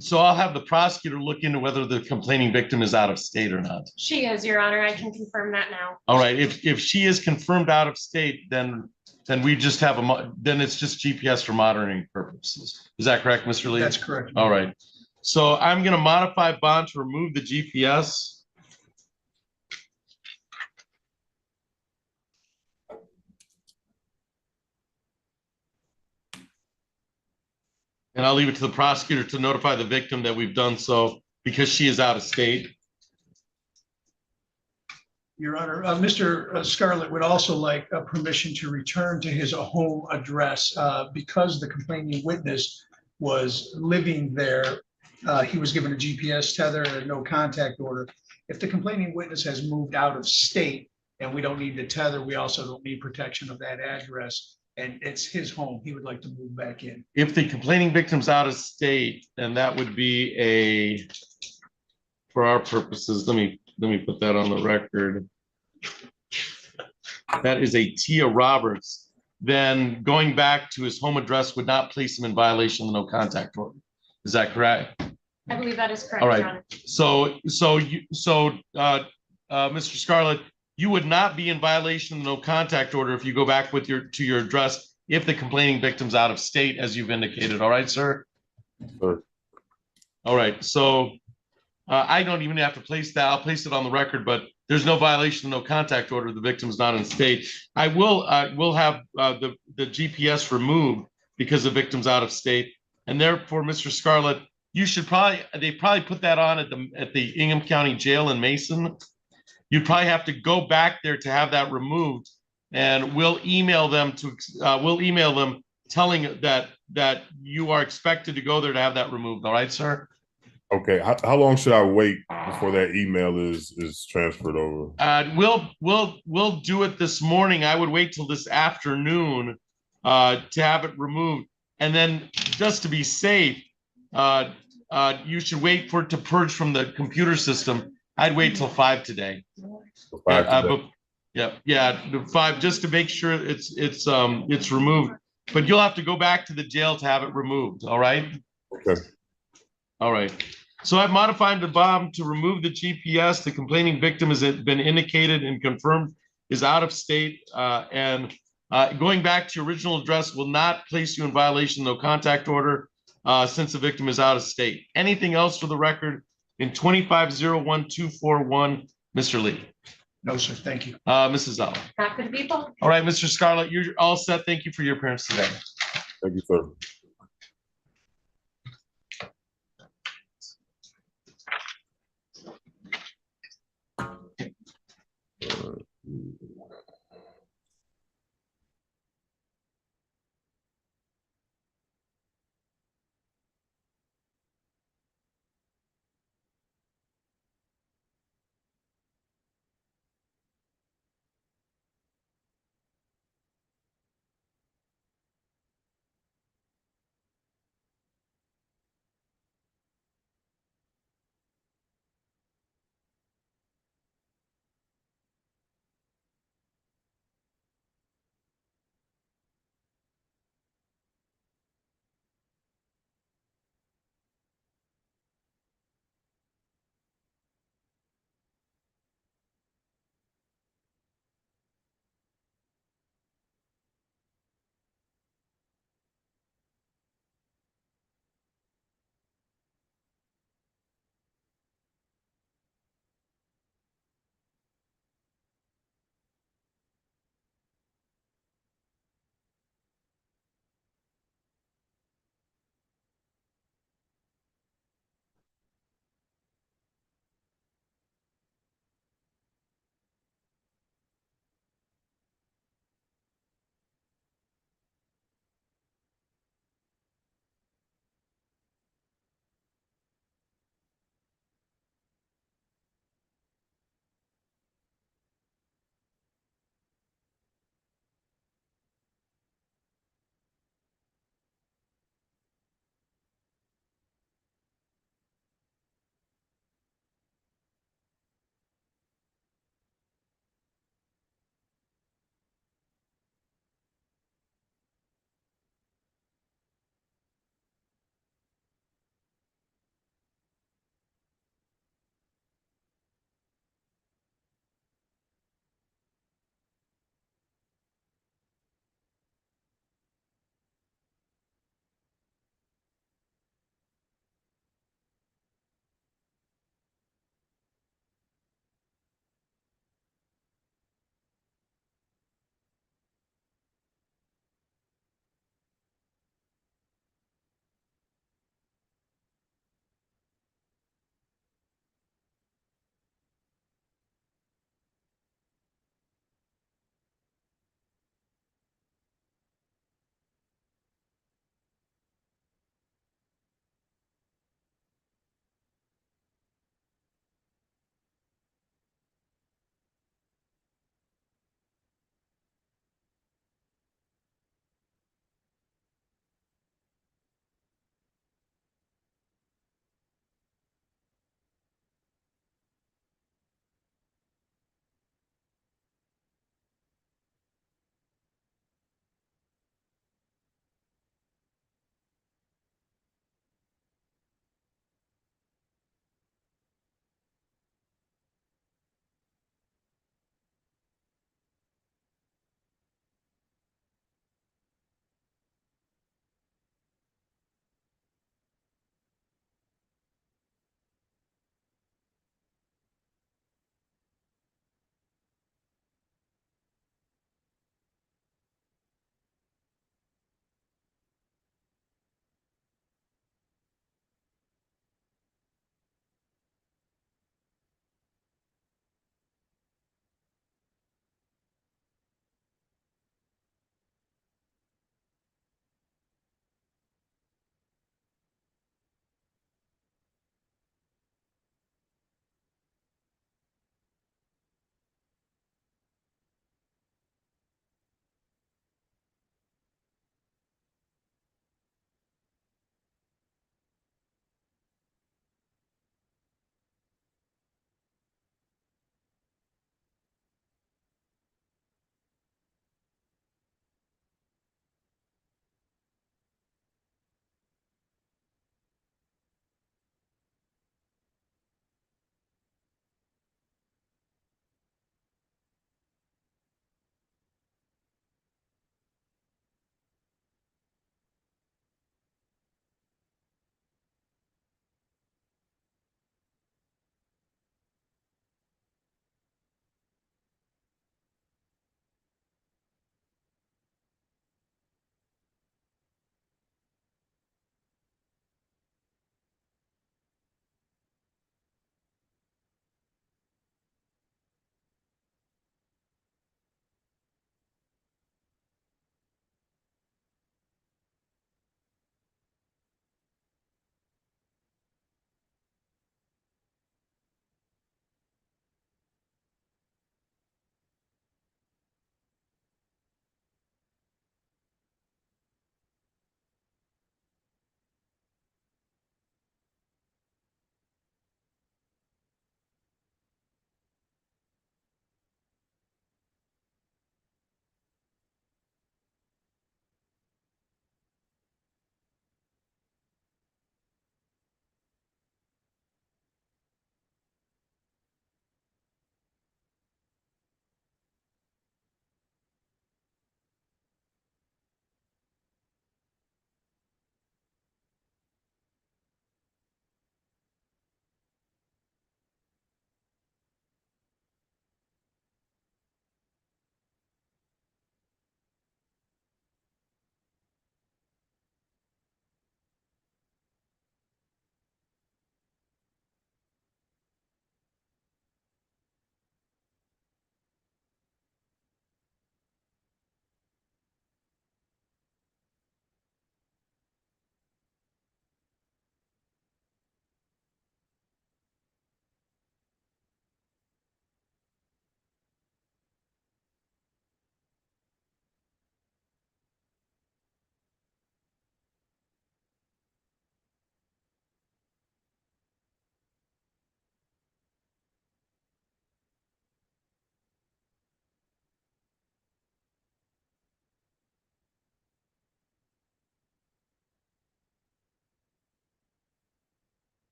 So I'll have the prosecutor look into whether the complaining victim is out of state or not. She is, Your Honor. I can confirm that now. All right. If she is confirmed out of state, then we just have then it's just GPS for monitoring purposes. Is that correct, Mr. Lee? That's correct. All right. So I'm going to modify bond to remove the GPS. And I'll leave it to the prosecutor to notify the victim that we've done so because she is out of state. Your Honor, Mr. Scarlett would also like permission to return to his home address because the complaining witness was living there. He was given a GPS tether and a no contact order. If the complaining witness has moved out of state and we don't need the tether, we also don't need protection of that address. And it's his home. He would like to move back in. If the complaining victim's out of state, then that would be for our purposes, let me put that on the record. That is a Tia Roberts. Then going back to his home address would not place him in violation of the no contact order. Is that correct? I believe that is correct, All Your right. Honor. Mr. Scarlett, you would not be in violation of the no contact order if you go back to your address if the complaining victim's out of state, as you've indicated. All right, sir? Sure. All right. So I don't even have to place that. I'll place it on the record, but there's no violation of no contact order. The victim's not in state. I will have the GPS removed because the victim's out of state. And therefore, Mr. Scarlett, they probably put that on at the Ingham County Jail in Mason. You'd probably have to go back there to have that removed, and we'll email them telling that you are expected to go there to have that removed. All right, sir? Okay. How long should I wait before that email is transferred over? We'll do it this morning. I would wait till this afternoon to have it removed, and then just to be safe, you should wait for it to purge from the computer system. I'd wait till 5 today. 5 today. Yeah, 5 just to make sure it's removed. But you'll have to go back to the jail to have it removed. All right. Okay. All right. So I've modified the bond to remove the GPS. The complaining victim has been indicated and confirmed is out of state, and going back to your original address will not place you in violation of no contact order since the victim is out of state. Anything else for the record? In 25-01241, Mr. Lee. No, sir. Thank you. Mrs. Zala. Back to the people. All right, Mr. Scarlett, you're all set. Thank you for your appearance today. Thank you, sir.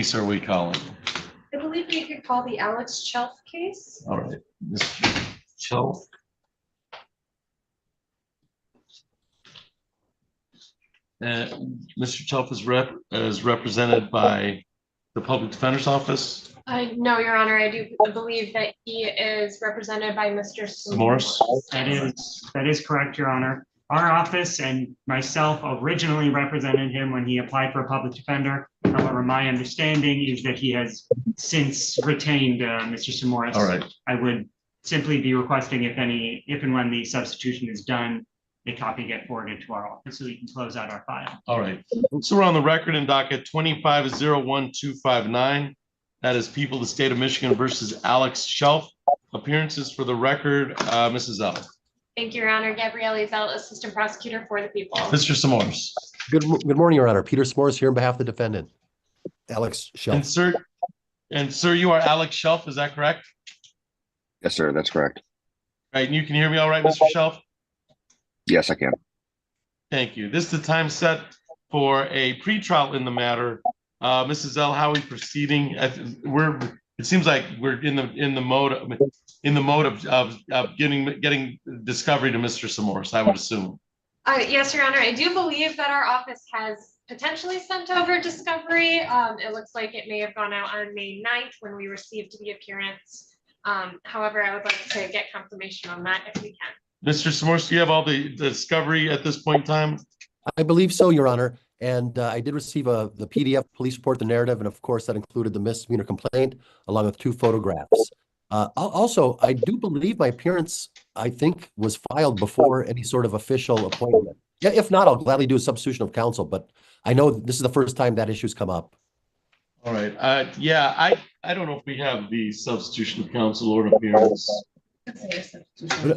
Case are we calling? I believe we could call the Alex Shelf case. All right, Mr. Cho. Mr. Chelf is represented by the Public Defender's Office. No, Your Honor, I do believe that he is represented by Mr. Morse. That is correct, Your Honor. Our office and myself originally represented him when he applied for a public defender. However, my understanding is that he has since retained Mr. Samoris. All right. I would simply be requesting if and when the substitution is done, a copy get forwarded to our office so we can close out our file. All right. So we're on the record in docket 25-01259. That is People of the State of Michigan versus Alex Shelf. Appearances for the record, Mrs. L. Thank you, Your Honor. Gabrielle Zell, Assistant Prosecutor for the People. Mr. Samores. Good morning, Your Honor. Peter S'mores here on behalf of the defendant, Alex Shelf. And sir, you are Alex Shelf, is that correct? Yes, sir, that's correct. Right, and you can hear me all right, Mr. Shelf? Yes, I can. Thank you. This is the time set for a pretrial in the matter. Mrs. L, how are we proceeding? It seems like we're in the mode of getting discovery to Mr. Samores, I would assume. Yes, Your Honor. I do believe that our office has potentially sent over discovery. It looks like it may have gone out on May 9th when we received the appearance. However, I would like to get confirmation on that if we can. Mr. Samores, do you have all the discovery at this point in time? I believe so, Your Honor. And I did receive the PDF police report, the narrative, and of course that included the misdemeanor complaint along with 2 photographs. Also, I do believe my appearance, I think, was filed before any sort of official appointment. Yeah, if not, I'll gladly do a substitution of counsel, but I know this is the first time that issue's come up. All right. Yeah, I don't know if we have the substitution of counsel or an appearance.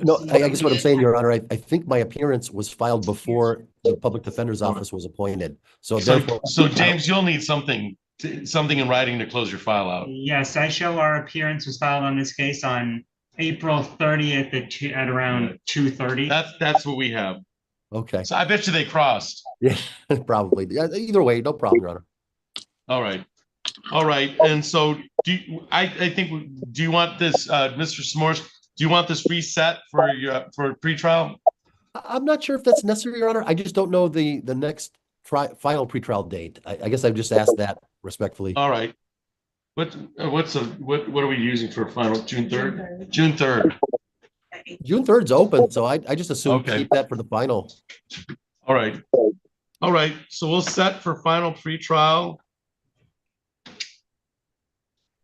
No, I guess what I'm saying, Your Honor, I think my appearance was filed before the public defender's office was appointed. So James, you'll need something in writing to close your file out. Yes, I show our appearance was filed on this case on April 30th at around 2:30. That's what we have. Okay. So I bet you they crossed. Yeah, probably. Either way, no problem, Your Honor. All right. All right. And so do you want this, Mr. S'mores, do you want this reset for pretrial? I'm not sure if that's necessary, Your Honor. I just don't know the next final pretrial date. I guess I've just asked that respectfully. All right. What are we using for final? June 3rd? June 3rd. June 3rd's open, so I just assume keep that for the final. All right. All right. So we'll set for final pretrial.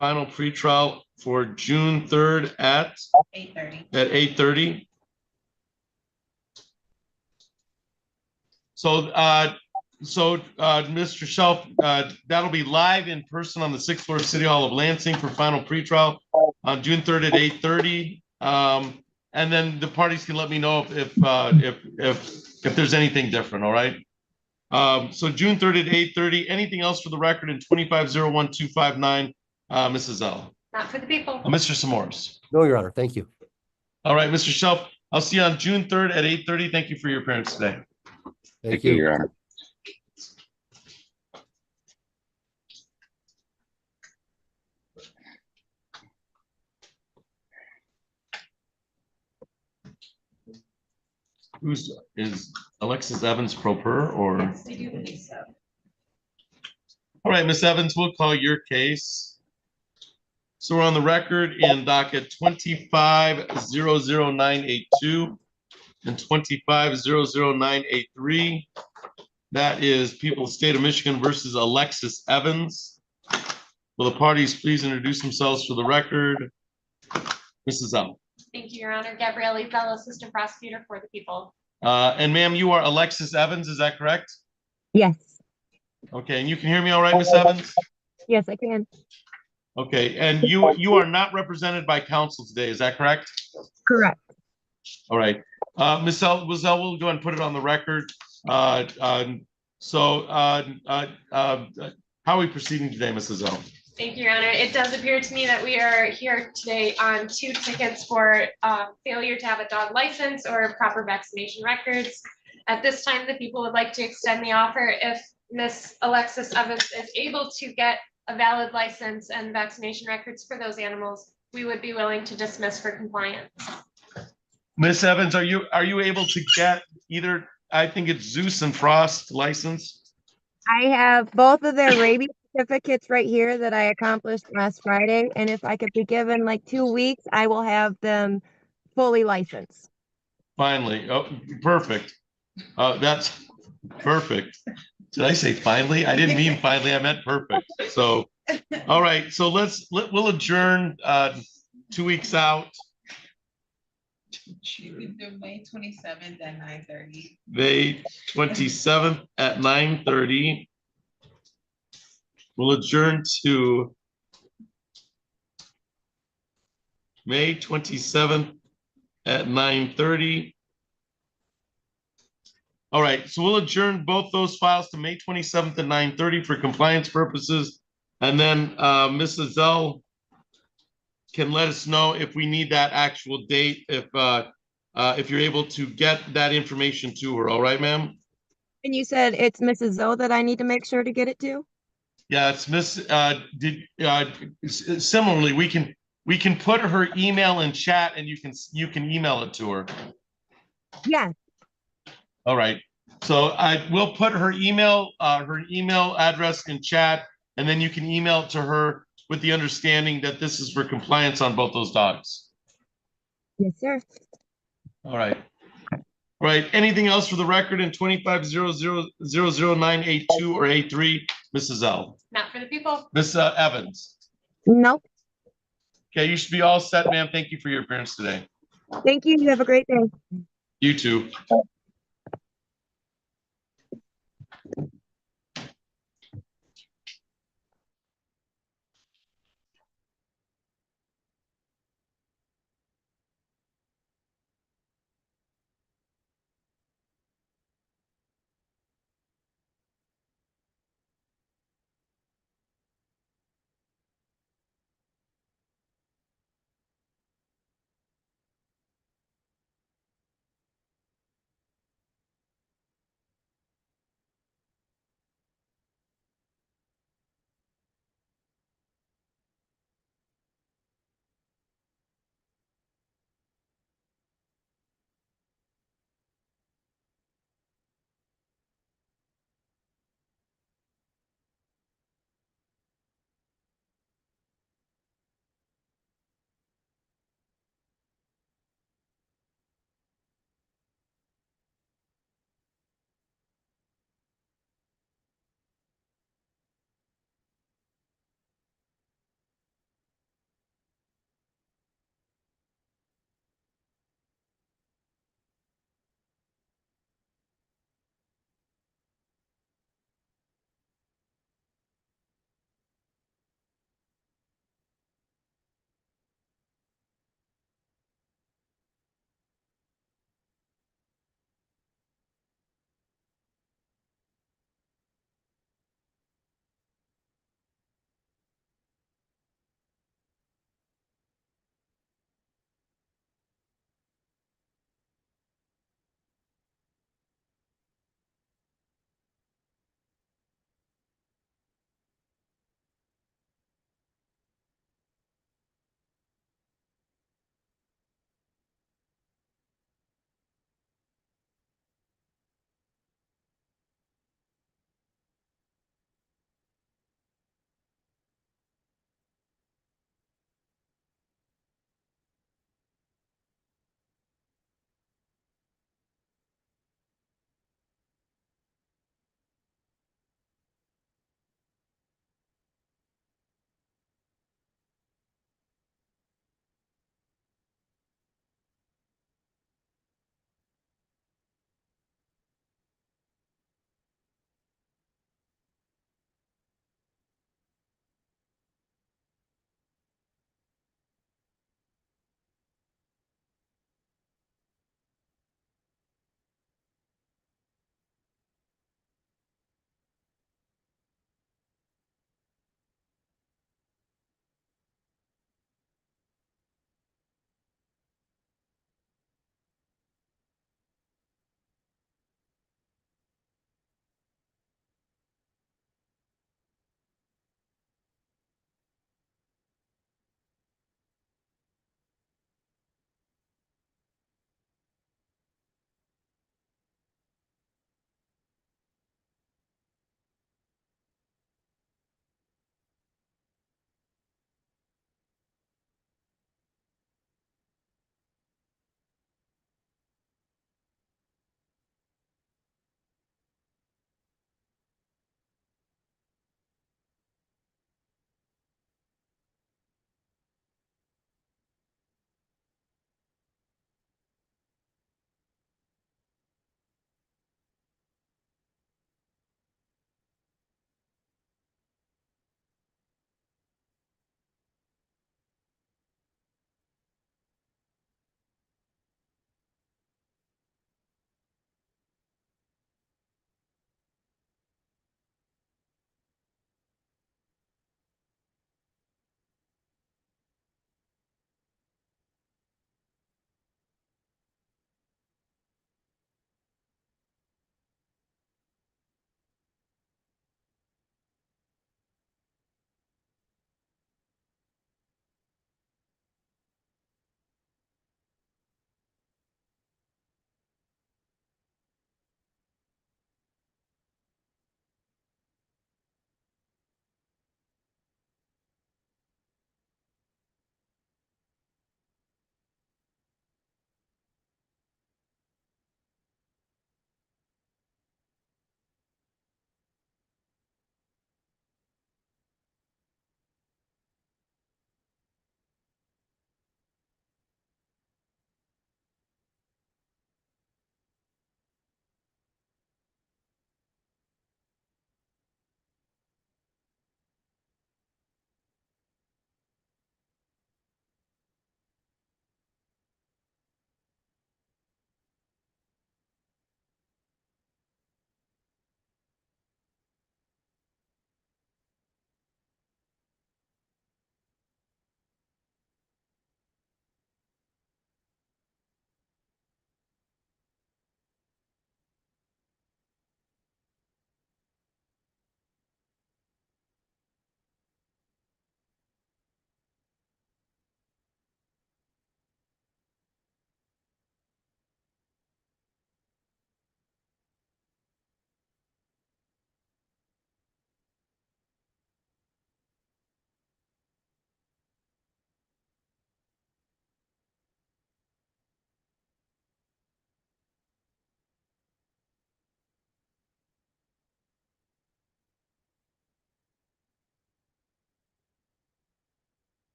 Final pretrial for June 3rd at 8:30. At 8:30. So Mr. Shelf, that'll be live in person on the 6th floor of City Hall of Lansing for final pretrial on June 3rd at 8:30. And then the parties can let me know if there's anything different. All right. So June 3rd at 8:30. Anything else for the record in 25-01259, Mrs. L? Not for the people. Mr. Samores. No, Your Honor. Thank you. All right, Mr. Shelf, I'll see you on June 3rd at 8:30. Thank you for your appearance today. Thank you, Your Honor. Is Alexis Evans pro per or? Yes, I do believe so. All right, Miss Evans, we'll call your case. So we're on the record in docket 25-00982 and 25-00983. That is People of the State of Michigan versus Alexis Evans. Will the parties please introduce themselves for the record? Mrs. L. Thank you, Your Honor. Gabrielle Zell, Assistant Prosecutor for the People. And ma'am, you are Alexis Evans, is that correct? Yes. Okay, and you can hear me all right, Miss Evans? Yes, I can. Okay, and you are not represented by counsel today, is that correct? Correct. All right. Ms. Zell, we'll go ahead and put it on the record. How are we proceeding today, Mrs. Zell? Thank you, Your Honor. It does appear to me that we are here today on 2 tickets for failure to have a dog license or proper vaccination records. At this time, the people would like to extend the offer if Miss Alexis Evans is able to get a valid license and vaccination records for those animals, we would be willing to dismiss for compliance. Miss Evans, are you able to get either, I think it's Zeus and Frost license? I have both of their rabies certificates right here that I accomplished last Friday, and if I could be given like 2 weeks, I will have them fully licensed. Finally, oh, perfect. That's perfect. Did I say finally? I didn't mean finally, I meant perfect. So, all right, so we'll adjourn 2 weeks out. We do May 27th at 9:30. May 27th at 9:30. We'll adjourn to May 27th at 9:30. All right, so we'll adjourn both those files to May 27th at 9:30 for compliance purposes. And then Mrs. Zell can let us know if we need that actual date, if you're able to get that information to her. All right, ma'am? And you said it's Mrs. Zoe that I need to make sure to get it to? Yeah, it's similarly, we can put her email in chat and you can email it to her. Yes. All right. So I will put her email address in chat, and then you can email it to her with the understanding that this is for compliance on both those dogs. Yes, sir. All right. All right. Anything else for the record in 2500000982 or A3, Mrs. L? Not for the people. Miss Evans. Nope. Okay, you should be all set, ma'am. Thank you for your appearance today. Thank you. You have a great day. You too.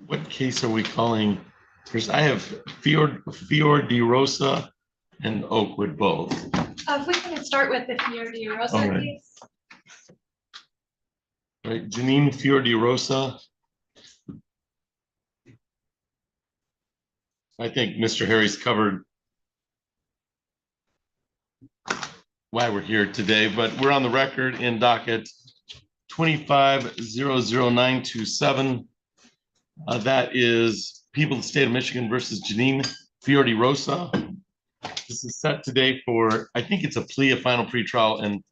What case are we calling? First, I have Fior de Rosa and Oakwood both. If we can start with the Fior de Rosa All right. case. Right, Janine Fior de Rosa. I think Mr. Harry's covered why we're here today, but we're on the record in docket 25-00927. That is People of the State of Michigan versus Janine Fior de Rosa. This is set today for, I think it's a plea, a final pretrial, and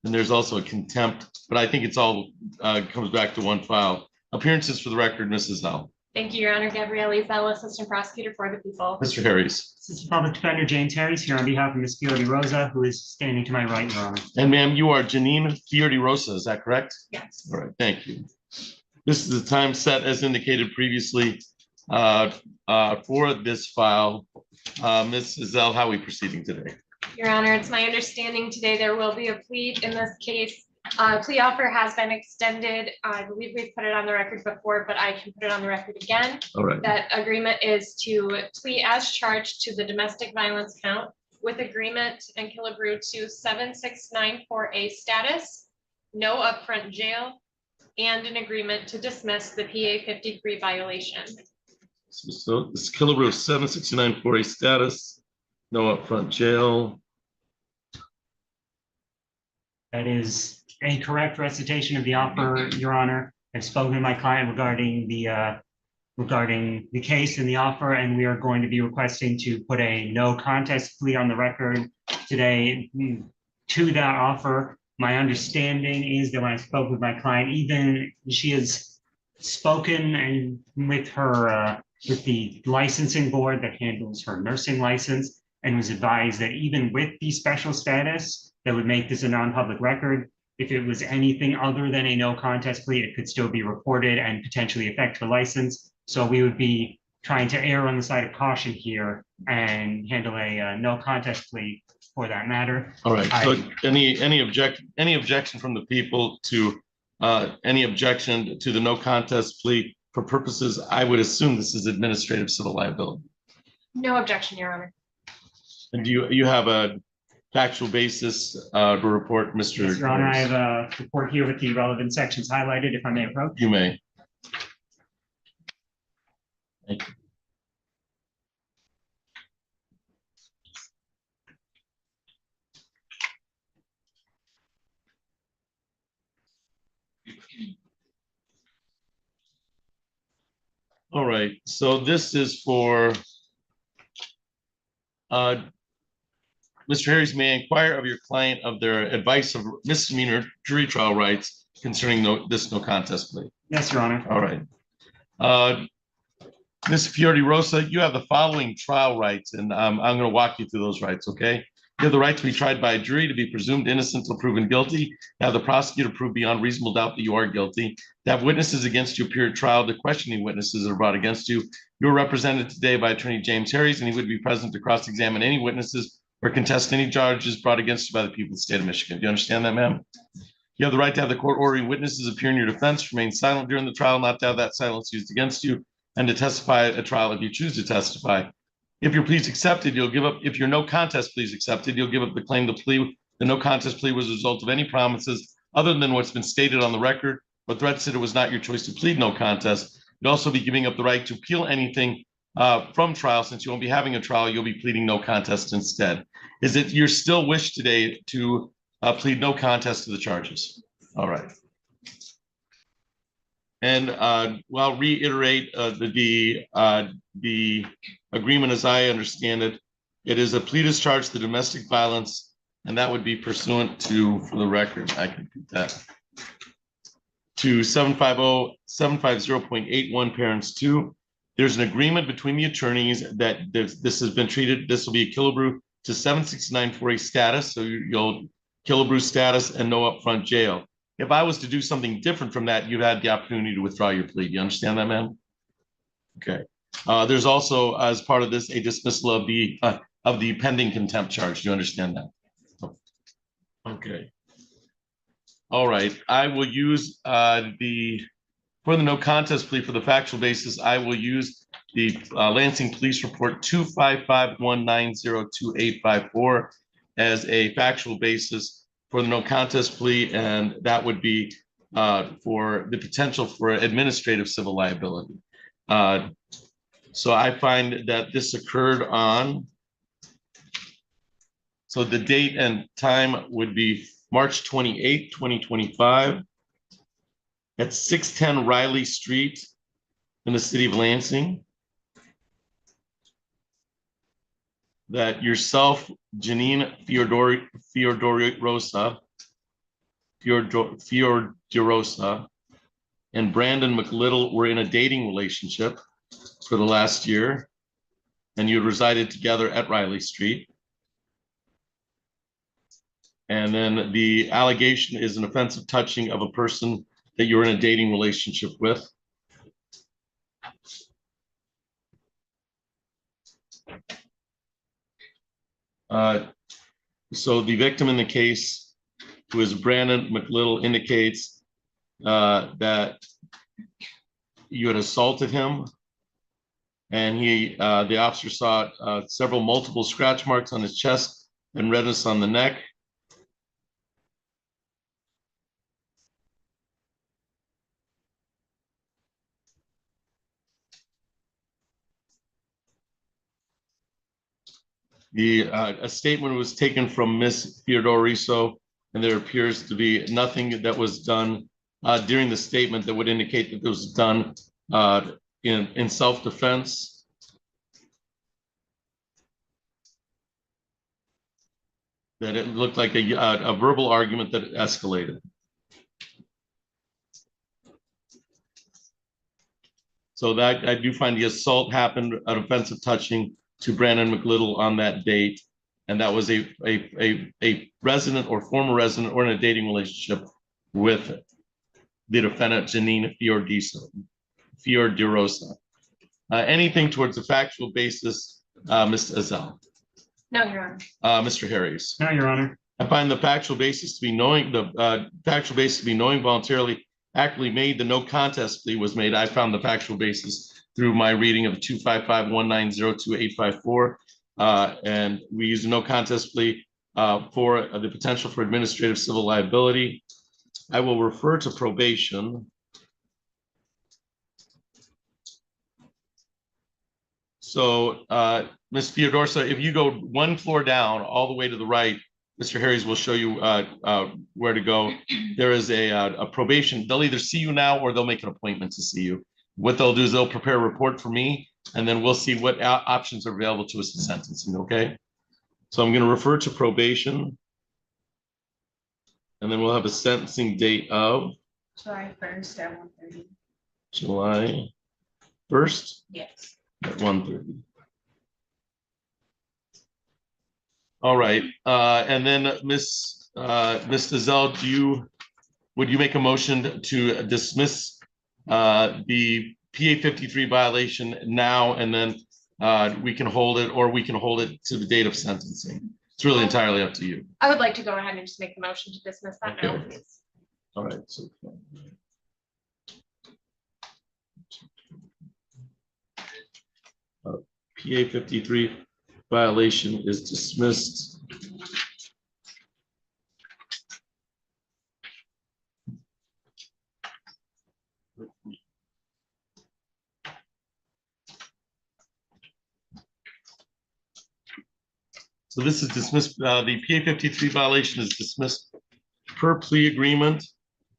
there's also a contempt, but I think it's all comes back to one file. Appearances for the record, Mrs. L. Thank you, Your Honor. Gabrielle Zell, Assistant Prosecutor for the People. Mr. Harris. Assistant Public Defender James Harris here on behalf of Ms. Fior de Rosa, who is standing to my right, Your Honor. And ma'am, you are Janine Fior de Rosa, is that correct? Yes. All right, thank you. This is the time set as indicated previously for this file. Mrs. L, how are we proceeding today? Your Honor, it's my understanding today there will be a plea in this case. Plea offer has been extended. I believe we've put it on the record before, but I can put it on the record again. All right. That agreement is to plea as charged to the domestic violence count with agreement and Killebrew to 7694A status, no upfront jail, and an agreement to dismiss the PA 53 violation. So this Killebrew 7694A status, no upfront jail. That is a correct recitation of the offer, Your Honor. I've spoken to my client regarding the case and the offer, and we are going to be requesting to put a no contest plea on the record today to that offer. My understanding is that when I spoke with my client, even she has spoken and with her with the licensing board that handles her nursing license, and was advised that even with the special status that would make this a non-public record, if it was anything other than a no contest plea, it could still be reported and potentially affect her license. So we would be trying to err on the side of caution here and handle a no contest plea for that matter. All right, so any objection from the people to any objection to the no contest plea for purposes, I would assume this is administrative civil liability. No objection, Your Honor. And do you have a factual basis to report, Mr. Yes, Your Honor, I have a report here with the relevant sections highlighted, if I may approach. You may. Thank you. All right, so this is for Mr. Harris may inquire of your client of their advice of misdemeanor jury trial rights concerning this no contest plea. Yes, Your Honor. All right. Ms. Fior de Rosa, you have the following trial rights, and I'm going to walk you through those rights, okay? You have the right to be tried by a jury, to be presumed innocent until proven guilty, to have the prosecutor prove beyond reasonable doubt that you are guilty, to have witnesses against you appear at trial, to question any witnesses that are brought against you. You're represented today by Attorney James Harris, and he would be present to cross-examine any witnesses or contest any charges brought against you by the people of the state of Michigan. Do you understand that, ma'am? You have the right to have the court ordering witnesses appear in your defense, remain silent during the trial, not to have that silence used against you, and to testify at a trial if you choose to testify. If your plea is accepted, you'll give up, if your no contest plea is accepted, you'll give up the claim the no contest plea was a result of any promises other than what's been stated on the record, or threats that it was not your choice to plead no contest. You'll also be giving up the right to appeal anything from trial. Since you won't be having a trial, you'll be pleading no contest instead. Is it your still wish today to plead no contest to the charges? All right. And well, I'll reiterate the agreement as I understand it. It is a plea discharge to domestic violence, and that would be pursuant to, for the record, I can put that, to 750.81 parents 2. There's an agreement between the attorneys that this has been treated, this will be a Killebrew to 7694A status, so you'll Killebrew status and no upfront jail. If I was to do something different from that, you've had the opportunity to withdraw your plea. Do you understand that, ma'am? Okay. There's also, as part of this, a dismissal of the pending contempt charge. Do you understand that? Okay. All right. I will use the For the no contest plea for the factual basis, I will use the Lansing Police Report 25519028854 as a factual basis for the no contest plea, and that would be for the potential for administrative civil liability. So I find that this occurred on, so the date and time would be March 28, 2025 at 610 Riley Street in the city of Lansing. That yourself, Janine Fiordorosa, and Brandon McLittle were in a dating relationship for the last year, and you resided together at Riley Street. And then the allegation is an offensive touching of a person that you're in a dating relationship with. So the victim in the case, who is Brandon McLittle, indicates that you had assaulted him, and the officer saw several multiple scratch marks on his chest and redness on the neck. A statement was taken from Miss Fiordoriso, and there appears to be nothing that was done during the statement that would indicate that it was done in self-defense. That it looked like a verbal argument that escalated. So that I do find the assault happened, an offensive touching to Brandon McLittle on that date, and that was a resident or former resident or in a dating relationship with the defendant Janine Fiordorosa. Anything towards the factual basis, Ms. Azell? No, Your Honor. Mr. Harris? No, Your Honor. I find the factual basis to be knowing, voluntarily, actively made, the no contest plea was made. I found the factual basis through my reading of 25519028854, and we use a no contest plea for the potential for administrative civil liability. I will refer to probation. So, Ms. Fiordorosa, if you go one floor down all the way to the right, Mr. Harris will show you where to go. There is a probation. They'll either see you now or they'll make an appointment to see you. What they'll do is they'll prepare a report for me, and then we'll see what options are available to us in sentencing, okay? So I'm going to refer to probation, and then we'll have a sentencing date of July 1st at 1:30. July 1st Yes. at 1:30. All right, and then Ms. Azell, would you make a motion to dismiss the PA 53 violation now, and then we can hold it, or we can hold it to the date of sentencing? It's really entirely up to you. I would like to go ahead and just make the motion to dismiss that now, Okay. please. All right, so. PA 53 violation is dismissed. So this is dismissed, the PA 53 violation is dismissed per plea agreement.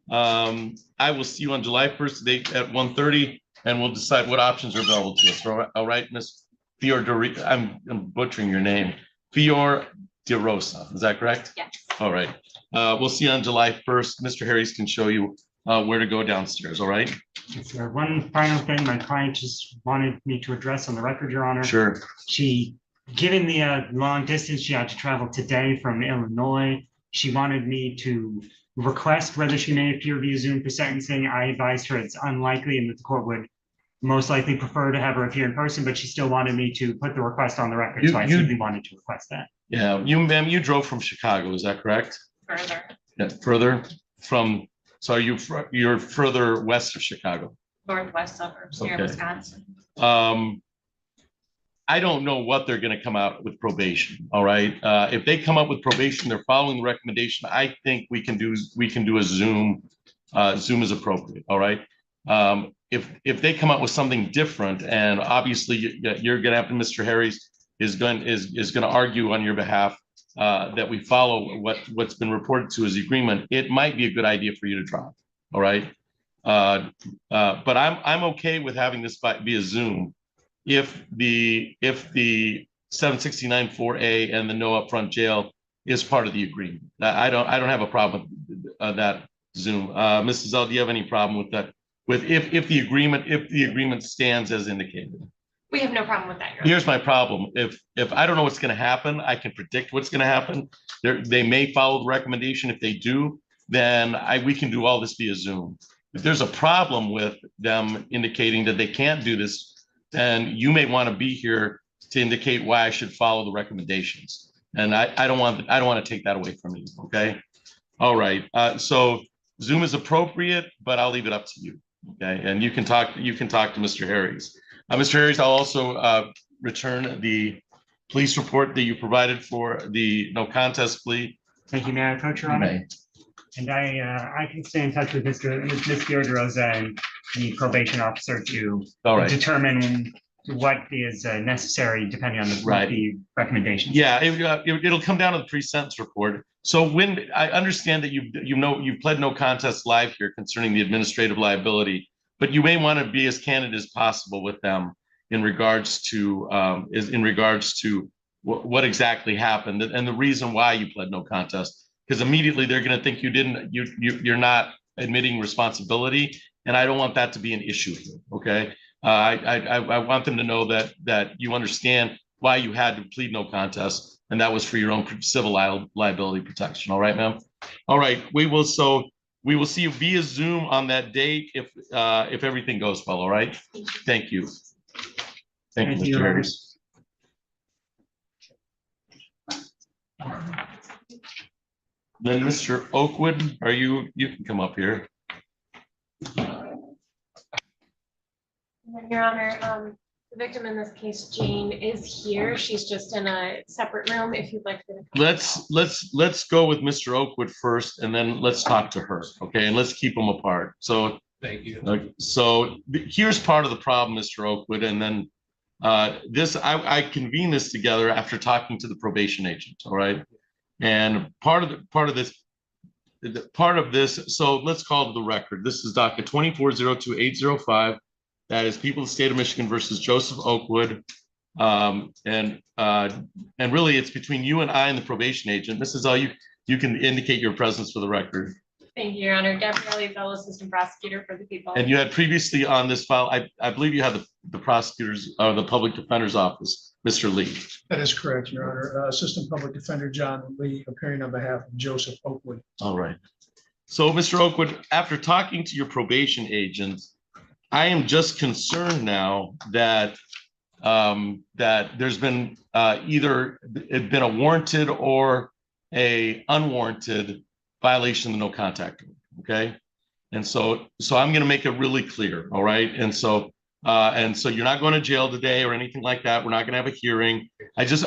I will see you on July 1st at 1:30, and we'll decide what options are available to us. All right, Ms. Fiordorosa, I'm butchering your name. Fiordorosa, is that correct? Yes. All right. We'll see you on July 1st. Mr. Harris can show you where to go downstairs, all right? Yes, sir. One final thing my client just wanted me to address on the record, Your Honor. Sure. Given the long distance she had to travel today from Illinois, she wanted me to request whether she may appear via Zoom for sentencing. I advised her it's unlikely and that the court would most likely prefer to have her appear in person, but she still wanted me to put the request on the record, so I simply wanted to request that. Yeah, ma'am, you drove from Chicago, is that correct? Further. Yeah, further from So you're further west of Chicago? Northwest suburbs near Okay. Wisconsin. I don't know what they're going to come out with probation. All right. If they come up with probation, they're following the recommendation. I think we can do a Zoom. Zoom is appropriate. All right. If they come up with something different, and obviously you're going to have to, Mr. Harris is going to argue on your behalf that we follow what's been reported to as the agreement. It might be a good idea for you to drop. All right. But I'm okay with having this be a Zoom if the 769-4A and the no upfront jail is part of the agreement. I don't have a problem with that Zoom. Mrs. L, do you have any problem with that? With if the agreement stands as indicated? We have no problem with that. Your Honor. Here's my problem. If I don't know what's going to happen, I can predict what's going to happen. They may follow the recommendation. If they do, then we can do all this via Zoom. If there's a problem with them indicating that they can't do this, then you may want to be here to indicate why I should follow the recommendations. And I don't want to take that away from you. Okay. All right. So Zoom is appropriate, but I'll leave it up to you. Okay. And you can talk to Mr. Harris. Mr. Harris, I'll also return the police report that you provided for the no contest plea. Thank you, Mayor. Coach, Your Honor. And I can stay in touch with Ms. Rosa and the probation officer to determine what is necessary depending on the recommendations. Yeah, it'll come down to the pre-sentence report. So when I understand that you've pled no contest live here concerning the administrative liability, but you may want to be as candid as possible with them in regards to what exactly happened and the reason why you pled no contest. Because immediately they're going to think you're not admitting responsibility, and I don't want that to be an issue here. Okay, I want them to know that you understand why you had to plead no contest, and that was for your own civil liability protection. All right, ma'am. All right, we will see you via Zoom on that date if everything goes well. All right. Thank you. Thank you, Mr. Harris. Then Mr. Oakwood, you can come up here. Your Honor, the victim in this case, Jane, is here. She's just in a separate room. If you'd like to come. Let's go with Mr. Oakwood first, and then let's talk to her. Okay, and let's keep them apart. So thank you. So here's part of the problem, Mr. Oakwood, and then I convened this together after talking to the probation agent. All right. And part of this, so let's call it the record. This is docket 2402805. That is people of the state of Michigan versus Joseph Oakwood. And really it's between you and I and the probation agent. This is all you can indicate your presence for the record. Thank you, Your Honor. Gabrielle, fellow assistant prosecutor for the people. And you had previously on this file, I believe you had the prosecutors or the public defender's office, Mr. Lee. That is correct, Your Honor. Assistant Public Defender John Lee, appearing on behalf of Joseph Oakwood. All right. So, Mr. Oakwood, after talking to your probation agent, I am just concerned now that there's been either it been a warranted or a unwarranted violation of the no contact order. Okay. And so I'm going to make it really clear. All right. And so you're not going to jail today or anything like that. We're not going to have a hearing. I just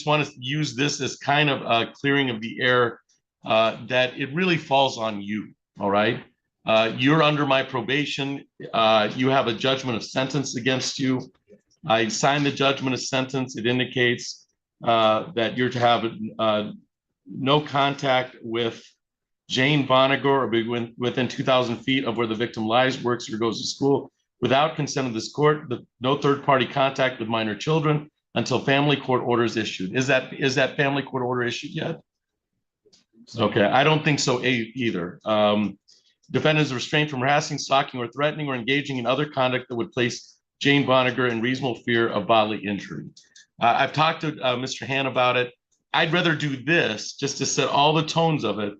want to use this as kind of a clearing of the air that it really falls on you. All right. You're under my probation. You have a judgment of sentence against you. I signed the judgment of sentence. It indicates that you're to have no contact with Jane Vonnegut or be within 2,000 feet of where the victim lies, works, or goes to school without consent of this court. No third-party contact with minor children until family court order is issued. Is that family court order issued yet? Okay, I don't think so either. Defendant is restrained from harassing, stalking, or threatening or engaging in other conduct that would place Jane Vonnegut in reasonable fear of bodily injury. I've talked to Mr. Han about it. I'd rather do this just to set all the tones of it.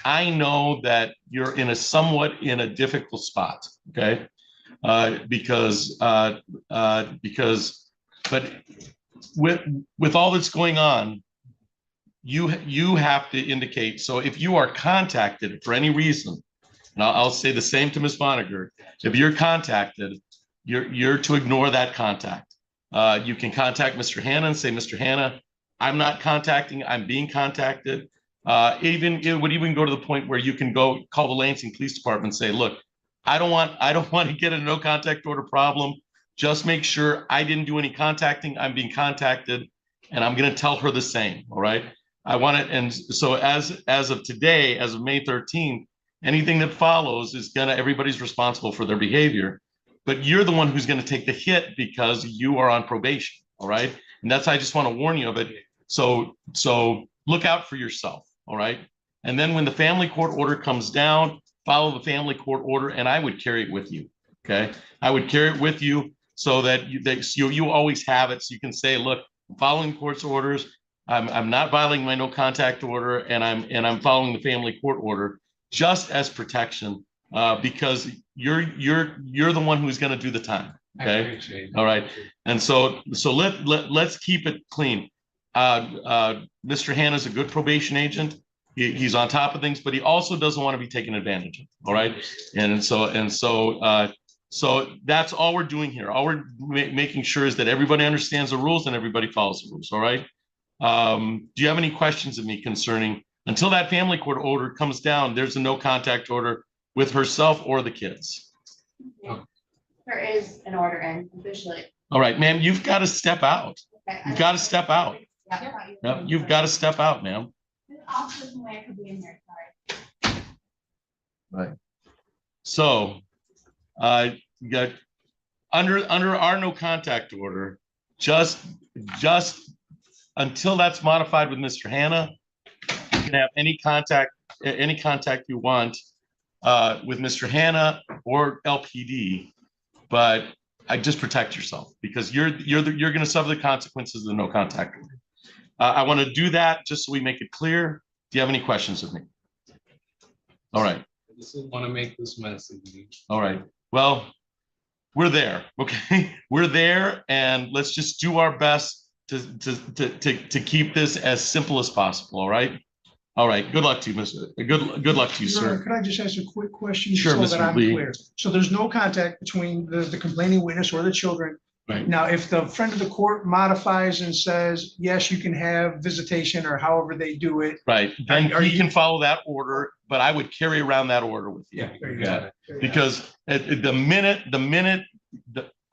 I know that you're somewhat in a difficult spot, okay? But with all that's going on, you have to indicate. So if you are contacted for any reason and I'll say the same to Ms. Bonneger. If you're contacted, you're to ignore that contact. You can contact Mr. Hannah and say, Mr. Hannah, I'm not contacting, I'm being contacted. It would even go to the point where you can go call the Lansing Police Department and say, look, I don't want to get a no contact order problem. Just make sure I didn't do any contacting, I'm being contacted, and I'm gonna tell her the same, all right? I want it, and so as of today, as of May 13th, anything that follows is everybody's responsible for their behavior. But you're the one who's gonna take the hit because you are on probation, all right? And I just want to warn you of it. So look out for yourself, all right? And then when the family court order comes down, follow the family court order, and I would carry it with you, okay? I would carry it with you so that you always have it, so you can say, look, I'm following court's orders, I'm not violating my no contact order, and I'm following the family court order just as protection, because you're the one who's going to do the time. Okay. All right. And so let's keep it clean. Mr. Hannah's a good probation agent. He's on top of things, but he also doesn't want to be taken advantage of. All right. And so that's all we're doing here. All we're making sure is that everybody understands the rules and everybody follows the rules. All right. Do you have any questions of me concerning, until that family court order comes down, there's a no contact order with herself or the kids? There is an order in officially. All right, ma'am, you've got to step out. Okay, You've got to step out. Yeah. Yep, you've got to step out, ma'am. I could be in here, sorry. Right. So, you got under our no contact order, just until that's modified with Mr. Hannah, you can have any contact you want with Mr. Hannah or LPD, but I just protect yourself because you're going to suffer the consequences of the no contact order. I want to do that just so we make it clear. Do you have any questions of me? All right. I just want to make this message. All right. Well, we're there. Okay, we're there, and let's just do our best to keep this as simple as possible. All right. All right. Good luck to you, Mr. Good luck to you, Your Honor, sir. could I just ask a quick question? Sure, So that Mr. I'm Lee. clear. So there's no contact between the complaining witness or the children. Right. Now, if the friend of the court modifies and says, yes, you can have visitation or however they do it. Right. Then Are he you- can follow that order, but I would carry around that order with you. Yeah, there you Yeah. go. Because the minute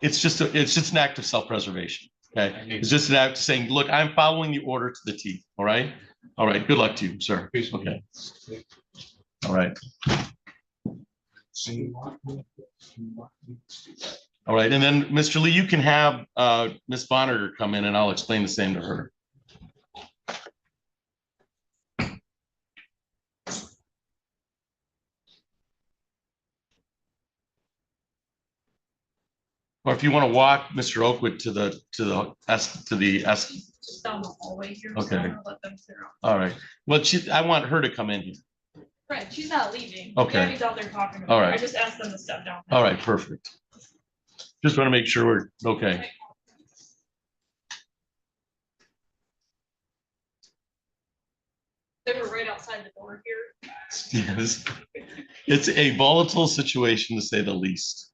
it's just an act of self-preservation. Okay. It's just an act of saying, look, I'm following the order to the T. All right. All right. Good luck to you, sir. Okay. All right. All right. And then Mr. Lee, you can have Ms. Bonneger come in and I'll explain the same to her. Or if you want to walk Mr. Oakwood to the S. Just down the hallway here. so Okay. I'm gonna let them clear out. All right. Well, I want her to come in here. Right, she's not leaving. Okay. Gabby's out there talking to All her. right. I just asked them to step down. All right, perfect. Just want to make sure we're okay. They were right outside the door here. Yes. It's a volatile situation to say the least.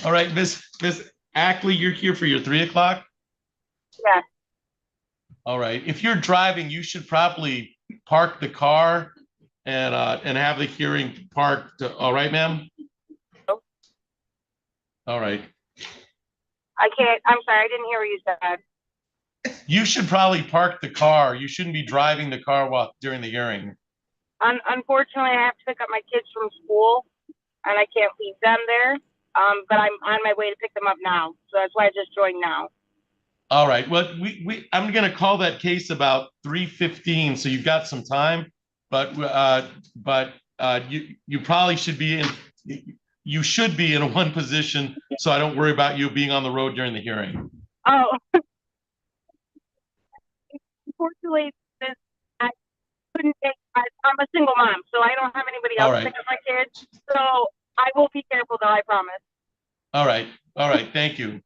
All right, Miss Ackley, you're here for your 3 o'clock? Yeah. All right, if you're driving, you should probably park the car and have the hearing parked. All right, ma'am? All right. I can't, I'm sorry, I didn't hear what you said. You should probably park the car. You shouldn't be driving the car while during the hearing. Unfortunately, I have to pick up my kids from school and I can't leave them there. But I'm on my way to pick them up now. So that's why I just joined now. All right, well, I'm gonna call that case about 3:15, so you've got some time, but you probably should be you should be in a one position, so I don't worry about you being on the road during the hearing. Oh, unfortunately, I couldn't take, I'm a single mom, so I don't have anybody All else to right, pick up my kids. So I will be careful though, I promise. all right, thank you.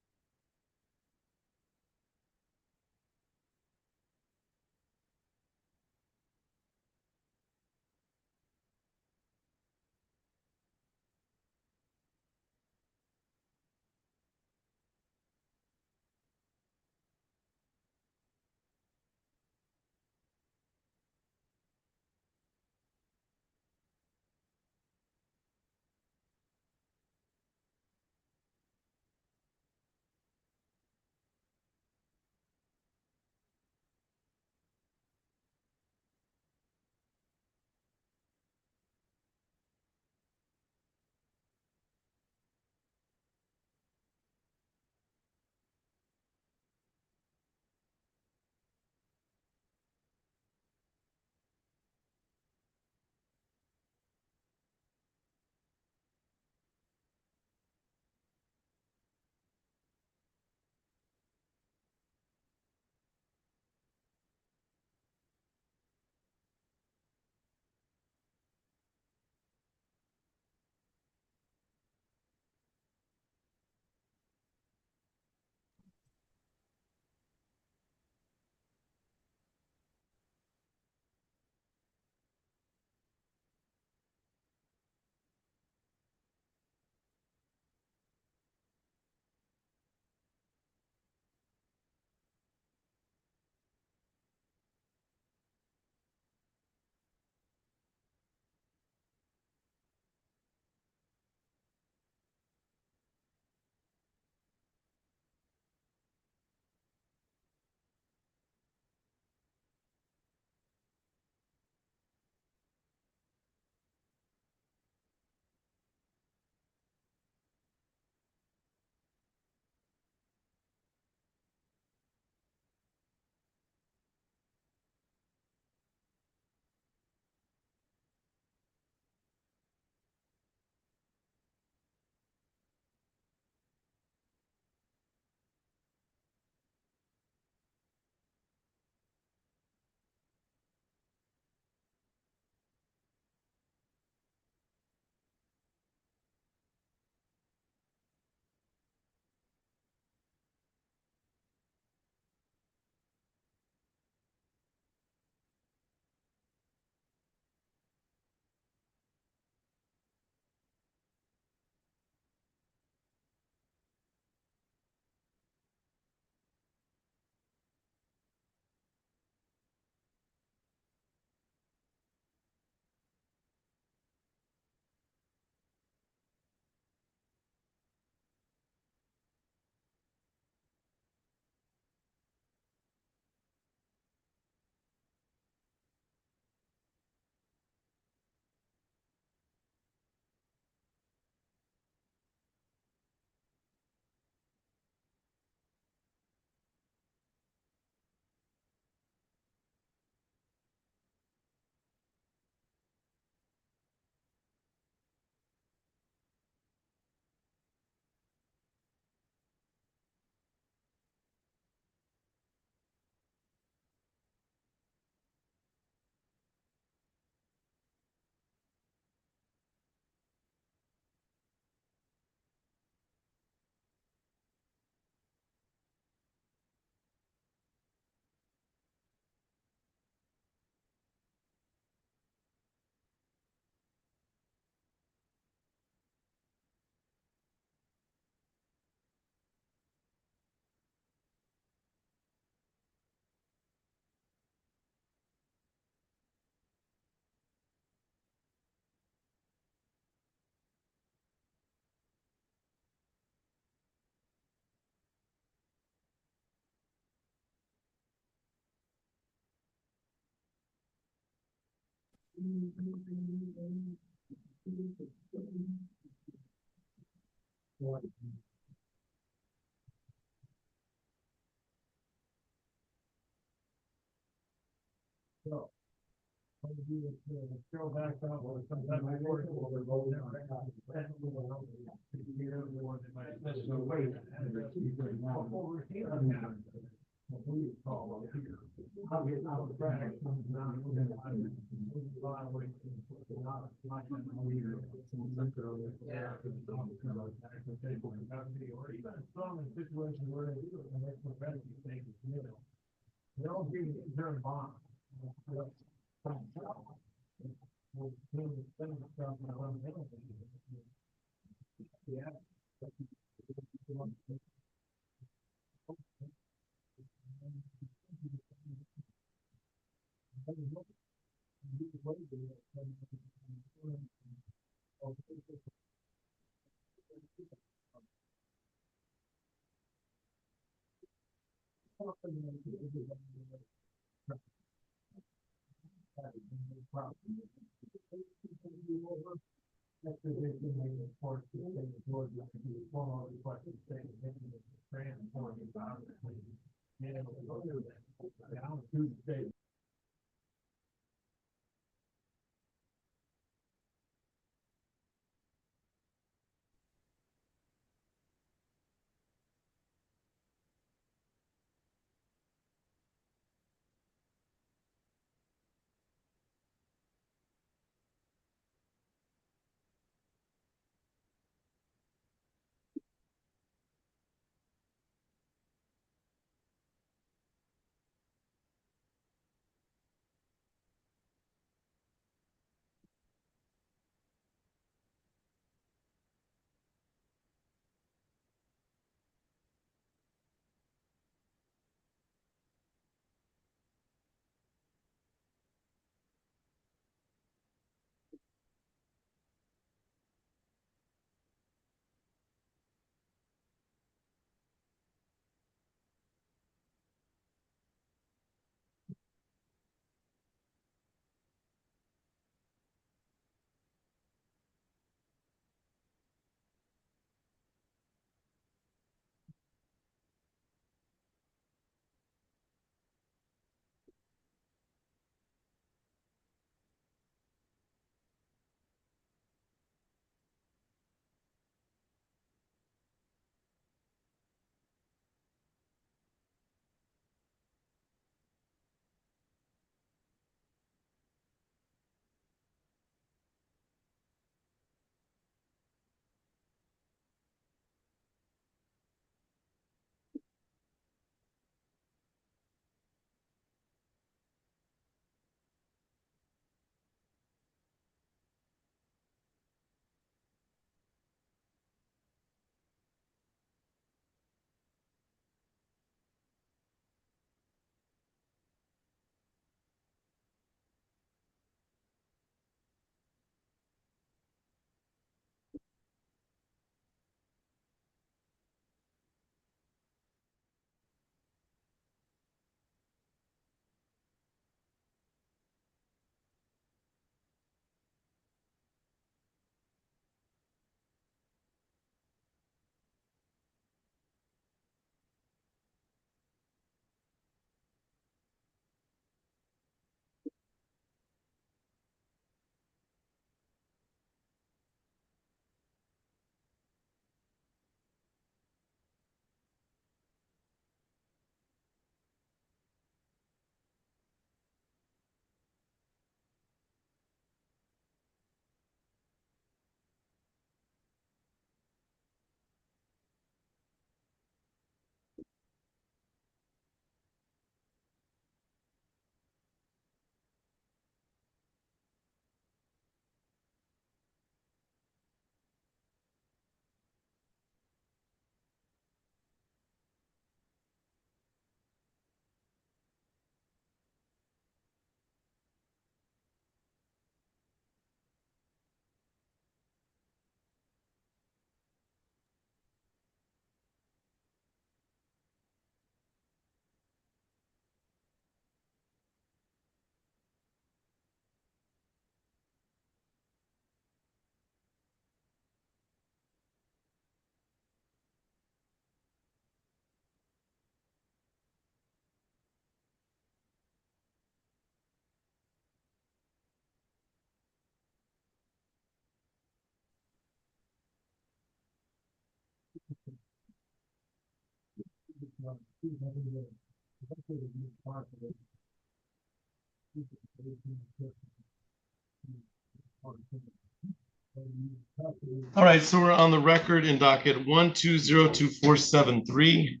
All right, so we're on the record in docket 1202473.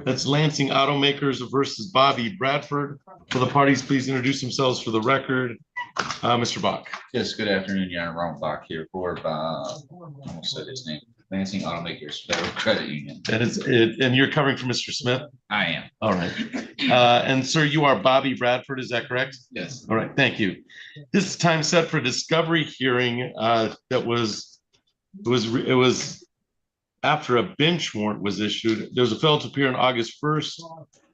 That's Lansing Automakers versus Bobby Bradford. For the parties, please introduce themselves for the record. Mr. Bach. Yes, good afternoon, Your Honor. Ron Bach here for, almost said his name, Lansing Automakers Federal Credit Union. That is it, and you're covering for Mr. Smith? I am. All right. And sir, you are Bobby Bradford, is that correct? Yes. All right, thank you. This is time set for discovery hearing that was after a bench warrant was issued. There was a failure to appear on August 1st,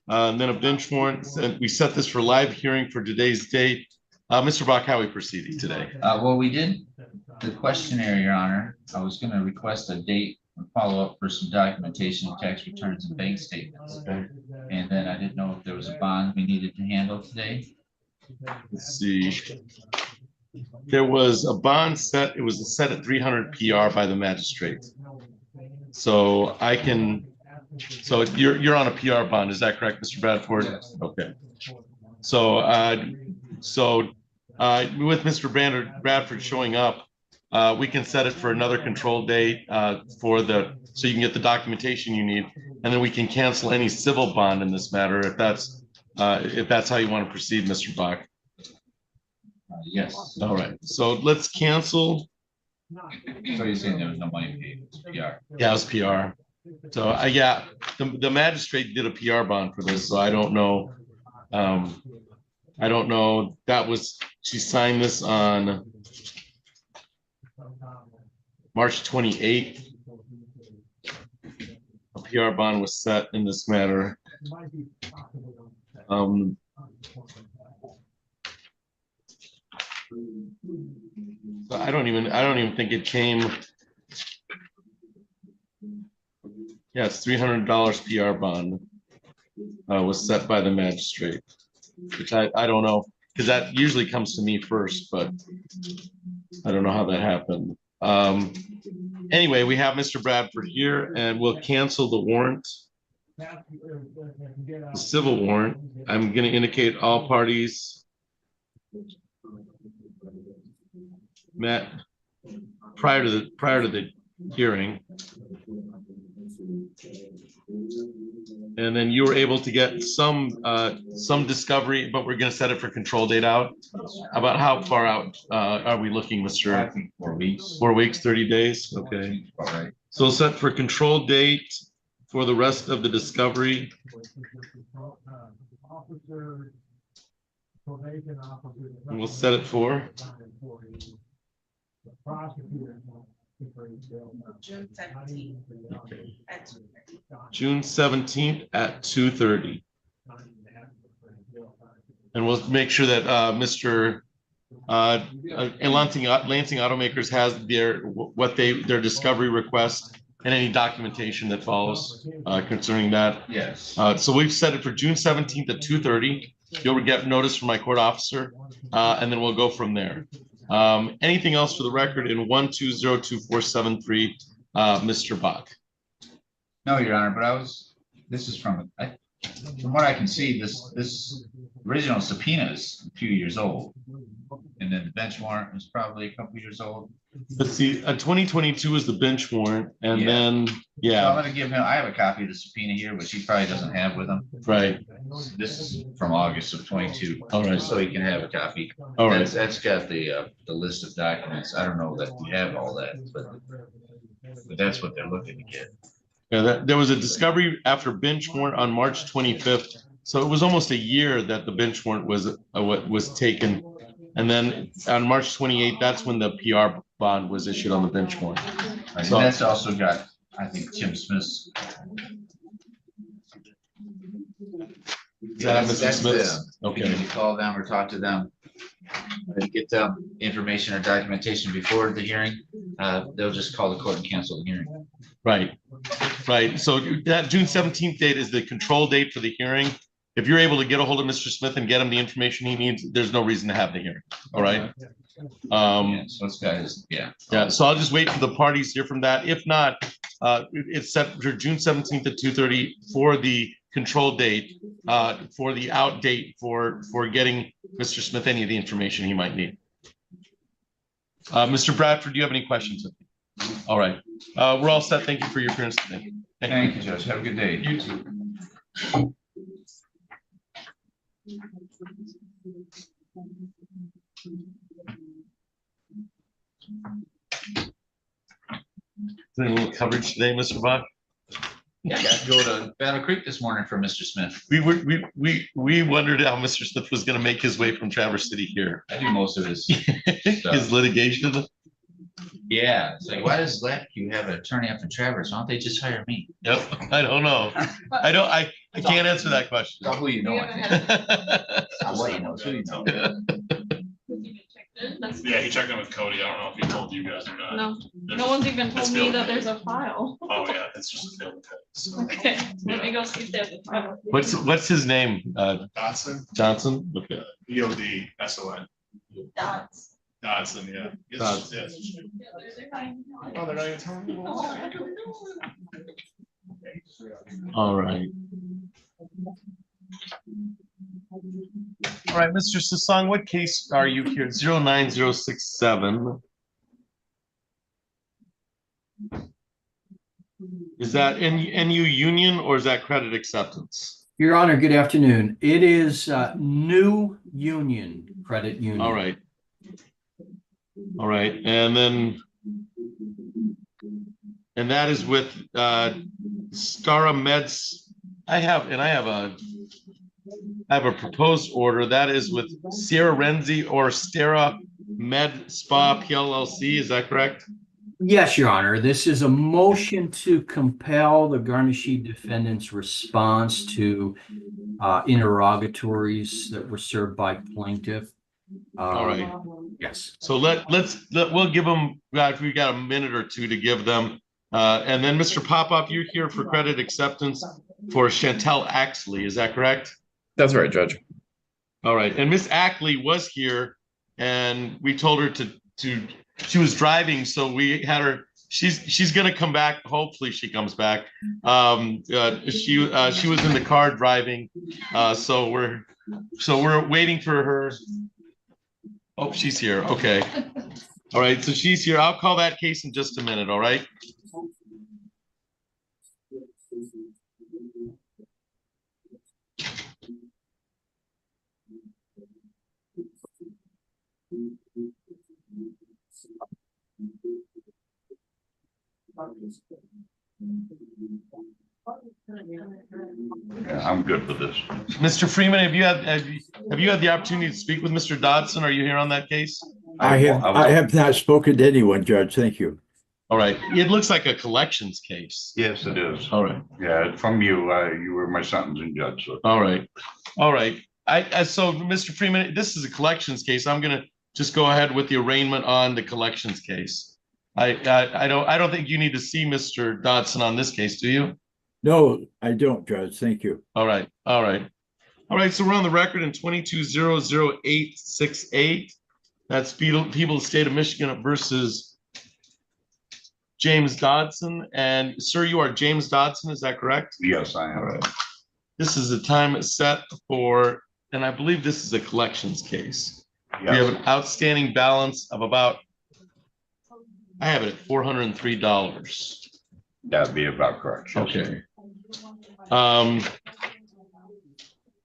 and then a bench warrant, and we set this for live hearing for today's date. Mr. Bach, how are we proceeding today? Well, we did the questionnaire, Your Honor. I was going to request a date and follow up for some documentation of tax returns and bank statements. Okay. And then I didn't know if there was a bond we needed to handle today. Let's see. There was a bond set. It was set at 300 PR by the magistrate. So I can. So you're on a PR bond, is that correct, Mr. Bradford? Yes. Okay. So with Mr. Bradford showing up, we can set it for another control date so you can get the documentation you need, and then we can cancel any civil bond in this matter if that's how you want to proceed, Mr. Bach. Yes. All right. So let's cancel. So you're saying there was no money paid? It's PR. Yeah, it was PR. So yeah, the magistrate did a PR bond for this, so I don't know. That was, she signed this on March 28th. A PR bond was set in this matter. So I don't even think it came. Yeah, it's $300 PR bond was set by the magistrate, which I don't know, because that usually comes to me first, but I don't know how that happened. Anyway, we have Mr. Bradford here, and we'll cancel the warrant, the civil warrant. I'm going to indicate all parties met prior to the hearing. And then you were able to get some discovery, but we're going to set it for control date out. About how far out are we looking, Mr.? I think 4 weeks. 4 weeks, 30 days. Okay. All right. So set for control date for the rest of the discovery. And we'll set it for June 17th. okay. At 2:30. June 17th at 2:30. And we'll make sure that Mr. Lansing Automakers has their discovery request and any documentation that follows concerning that. Yes. So we've set it for June 17th at 2:30. You'll get notice from my court officer, and then we'll go from there. Anything else for the record in 1202473, Mr. Bach? No, Your Honor, but this is from what I can see, this original subpoena is a few years old. And then the bench warrant was probably a couple years old. Let's see, 2022 is the bench warrant, and Yeah. then, So I'm yeah, gonna give him, I have a copy of the subpoena here, which he probably doesn't have with him. right, This is from August of 22. All right. So he can have a copy. all right. That's got the list of documents. I don't know that we have all that, but that's what they're looking to get. Yeah, there was a discovery after bench warrant on March 25th. So it was almost a year that the bench warrant was taken. And then on March 28th, that's when the PR bond was issued on the bench warrant. Right, So and that's also got, I think, Tim Smith's. Is that Mr. Smith's? Okay. You call them or talk to them. Get them information or documentation before the hearing. They'll just call the court and cancel the hearing. right, right. So that June 17th date is the control date for the hearing. If you're able to get a hold of Mr. Smith and get him the information he needs, there's no reason to have the hearing. All right. So this guy is, yeah. Yeah, so I'll just wait for the parties to hear from that. If not, it's set for June 17th at 2:30 for the control date for the out date for getting Mr. Smith any of the information he might need. Mr. Bradford, do you have any questions? All right, we're all set. Thank you for your appearance today. Thank you, Judge. Have a good day. You too. Any little coverage today, Mr. Bach? Yeah, I got to go to Battle Creek this morning for Mr. Smith. We wondered how Mr. Smith was going to make his way from Traverse City here. I do most of his His litigation. Yeah, it's like, why does you have an attorney up in Traverse? Why don't they just hire me? Yep, I don't know. I can't answer that question. Not who you know. Not what you know, it's who you know. Yeah, he checked in with Cody. I don't know if he told you guys or not. No, There's no one's even it's told me failed that code. there's a file. Oh, yeah, it's just a failed code. So, Okay, let me go see if there's a file. What's his name? Dotson, Johnson? Okay. EODSON. Dots. Dotson, yeah. Yes, Dotson. yes. Oh, they're not even telling you. All right. All right, Mr. Sasang, what case are you here? 09067. Is that NU Union or is that credit acceptance? Your Honor, good afternoon. It is New Union Credit Union. All right. All right, and that is with Stara Meds. I have a proposed order that is with Sierra Renzi or Stara Med Spa PLLC. Is that correct? Yes, Your Honor. This is a motion to compel the garnishee defendant's response to interrogatories that were served by plaintiff. All right. Yes. So we'll give them, if we got a minute or two to give them. And then Mr. Popoff, you're here for credit acceptance for Chantel Axley. Is that correct? That's right, Judge. All right. And Miss Ackley was here and we told her she was driving. So we had her, she's going to come back. Hopefully she comes back. She was in the car driving. So we're waiting for her. Oh, she's here. Okay. All right. So she's here. I'll call that case in just a minute. All right. Yeah, I'm good with this. Mr. Freeman, have you had the opportunity to speak with Mr. Dodson? Are you here on that case? I have not spoken to anyone, Judge. Thank you. All right. It looks like a collections case. Yes, it is. All right. Yeah, from you, you were my sentencing judge. So. All right. All right. So Mr. Freeman, this is a collections case. I'm going to just go ahead with the arraignment on the collections case. I don't think you need to see Mr. Dodson on this case, do you? No, I don't, Judge. Thank you. All right. All right. All right. So we're on the record in 22-00868. That's people of the state of Michigan versus James Dodson. And sir, you are James Dodson. Is that correct? Yes, I am. All right. This is the time set for, and I believe this is a collections case. Yes. We have an outstanding balance of about, I have it at $403. That'd be about correct. Yes. Okay.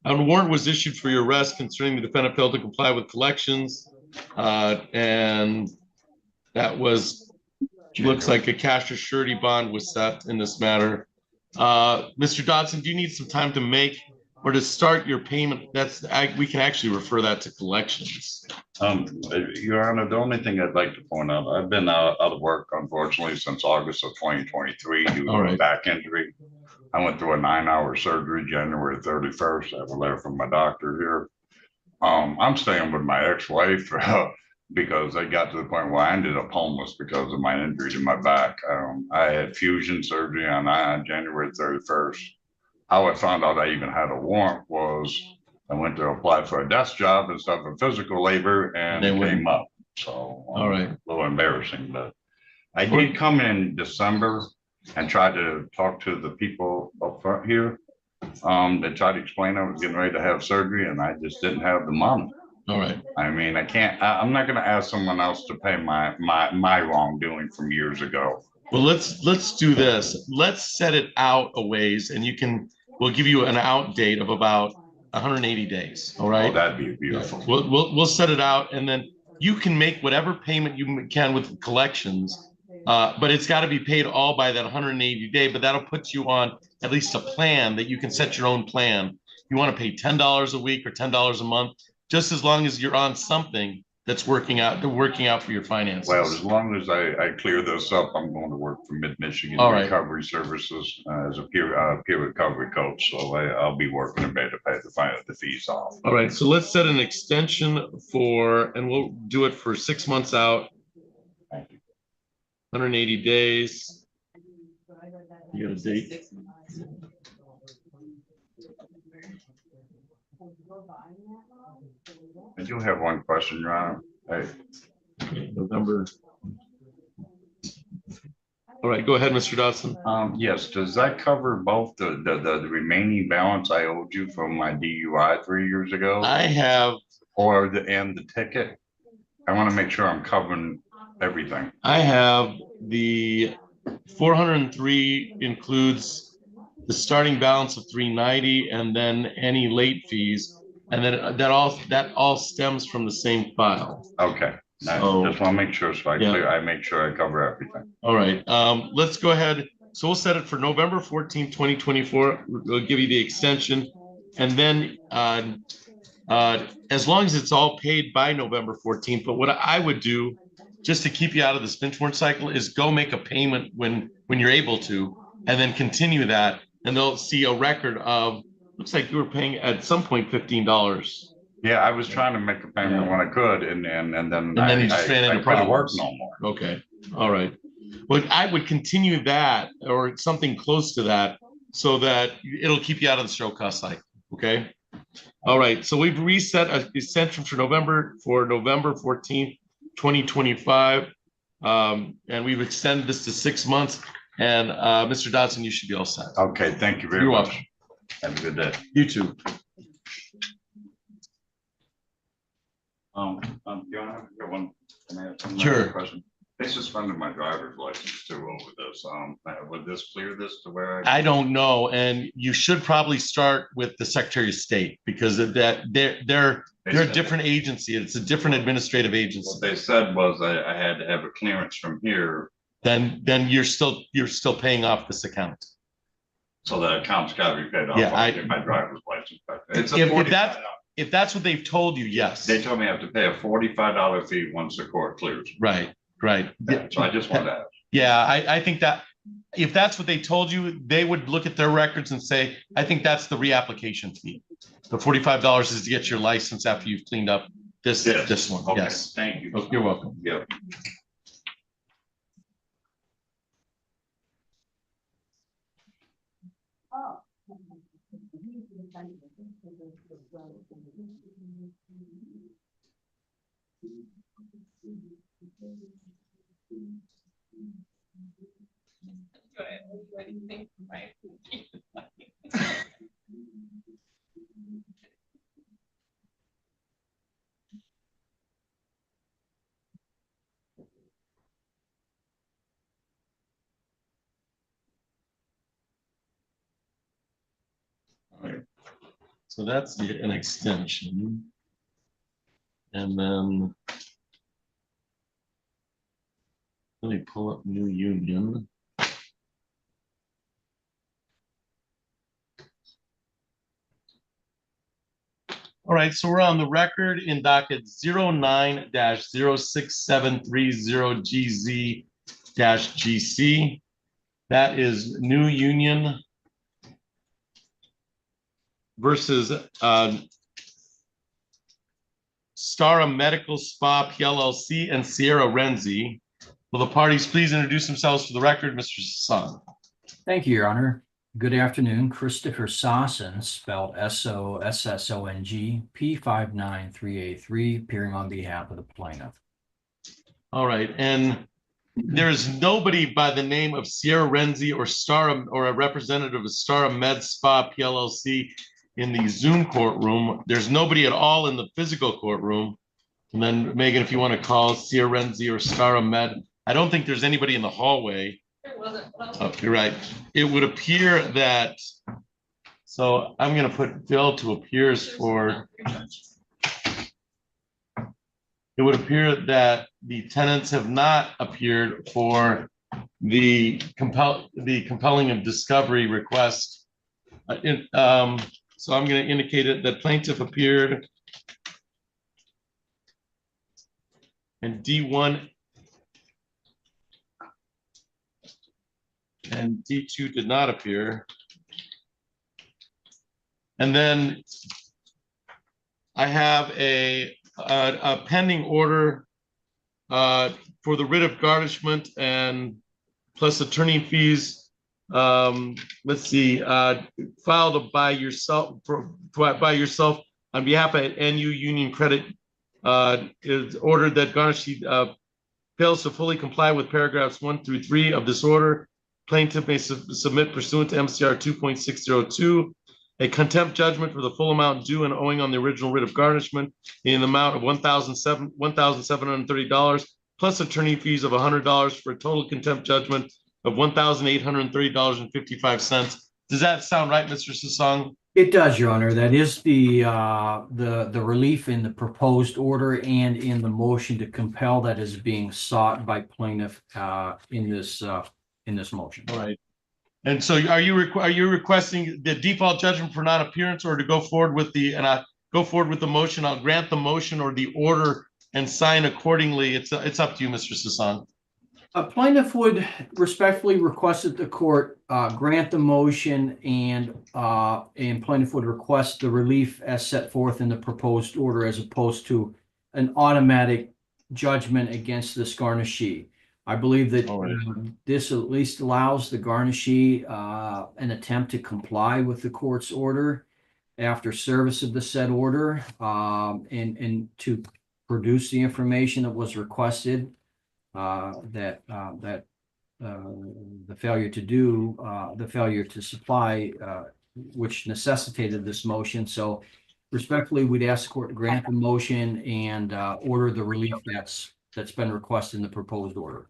A warrant was issued for your arrest concerning the defendant failed to comply with collections. And that was, looks like a cash or surety bond was set in this matter. Mr. Dodson, do you need some time to make or to start your payment? We can actually refer that to collections. Your Honor, the only thing I'd like to point out, I've been out of work, unfortunately, since August of 2023 due to a back injury. I went through a 9-hour surgery January 31st. I have a letter from my doctor here. I'm staying with my ex-wife because I got to the point where I ended up homeless because of my injury to my back. I had fusion surgery on January 31st. How I found out I even had a warrant was I went to apply for a desk job and stuff for physical labor and it came up. So all right, a little embarrassing, but I did come in December and tried to talk to the people up front here. They tried to explain I was getting ready to have surgery and I just didn't have the money. All right. I mean, I'm not gonna ask someone else to pay my wrongdoing from years ago. Well, let's do this. Let's set it out a ways and we'll give you an out date of about 180 days. All right. Oh, that'd be beautiful. We'll set it out and then you can make whatever payment you can with collections. But it's got to be paid all by that 180 day, but that'll put you on at least a plan that you can set your own plan. You want to pay $10 a week or $10 a month, just as long as you're on something that's working out for your finances. Well, as long as I clear this up, I'm going to work for Mid-Michigan All right. Recovery Services as a peer recovery coach. So I'll be working a bit to pay the fees off. All right, so let's set an extension and we'll do it for 6 months out. 180 days. You got a date? I do have one question, Your Honor. November. All right, go ahead, Mr. Dodson. Yes, does that cover both the remaining balance I owed you from my DUI 3 years ago? I have. And the ticket? I want to make sure I'm covering everything. I have the 403 includes the starting balance of 390 and then any late fees. And then that all stems from the same file. Okay. So, just want to make sure I make sure I cover everything. All right. Let's go ahead. So we'll set it for November 14th, 2024. We'll give you the extension. And then as long as it's all paid by November 14th, but what I would do just to keep you out of the bench warrant cycle is go make a payment when you're able to, and then continue that. And they'll see a record of, looks like you were paying at some point $15. Yeah, I was trying to make a payment when I could, and then you just ran into couldn't work problems. no more. Okay, all right. Well, I would continue that or something close to that so that it'll keep you out of the show cost cycle. Okay. All right. So we've reset an extension for November 14th, 2025, and we've extended this to 6 months. And Mr. Dodson, you should be all set. Okay, thank you very You're much. welcome. Have a good day. You too. John, I've got one. Can I have one Sure. question? They suspended my driver's license too over this. Would this clear this to where I don't know, and you should probably start with the Secretary of State because of that they're a different agency. It's a different administrative agency. What they said was I had to have a clearance from here. Then you're still paying off this account. So the account's got to be paid off. Yeah, I get my driver's license back. It's a if that's what they've told you, yes. They told me I have to pay a $45 fee once the court clears. Right. Yeah, so I just wanted to ask. Yeah, I think that if that's what they told you, they would look at their records and say, I think that's the reapplication fee. The $45 is to get your license after you've cleaned up this one. Okay, Yes. thank you. Oh, you're welcome. Yep. All right. So that's an extension. And then let me pull up New Union. All right, so we're on the record in docket 09-06730GZ-GC. That is New Union versus Stara Medical Spa PLLC and Sierra Renzi. Will the parties please introduce themselves for the record, Mr. Song? Thank you, Your Honor. Good afternoon. Christopher Sosson, spelled S-O-S-S-O-N-G, P59383, appearing on behalf of the plaintiff. All right, and there is nobody by the name of Sierra Renzi or Star or a representative of Star Med Spa PLLC in the Zoom courtroom. There's nobody at all in the physical courtroom. And then Megan, if you want to call Sierra Renzi or Star Med, I don't think there's anybody in the hallway. Oh, you're right. It would appear that, so I'm going to put Phil to appears for. It would appear that the tenants have not appeared for the compelling of discovery request. So I'm going to indicate it that plaintiff appeared and D1 and D2 did not appear. And then I have a pending order for the writ of garnishment and plus attorney fees. Let's see, filed by yourself on behalf of NU Union Credit. Is ordered that garnishee fails to fully comply with paragraphs 1 through 3 of this order. Plaintiff may submit pursuant to MCR 2.602 a contempt judgment for the full amount due and owing on the original writ of garnishment in the amount of $1,730 plus attorney fees of $100 for a total contempt judgment of $1,830.55. Does that sound right, Mr. Sasong? It does, Your Honor. That is the relief in the proposed order and in the motion to compel that is being sought by plaintiff in this motion. All right. And so are you requesting the default judgment for non-appearance or to go forward with the motion? I'll grant the motion or the order and sign accordingly. It's up to you, Mr. Sasson. A plaintiff would respectfully request that the court grant the motion and plaintiff would request the relief as set forth in the proposed order as opposed to an automatic judgment against this garnishee. I believe that this at least allows the garnishee an attempt to comply with the court's order after service of the said order and to produce the information that was requested. The failure to supply, which necessitated this motion. So respectfully, we'd ask the court to grant the motion and order the relief that's been requested in the proposed order.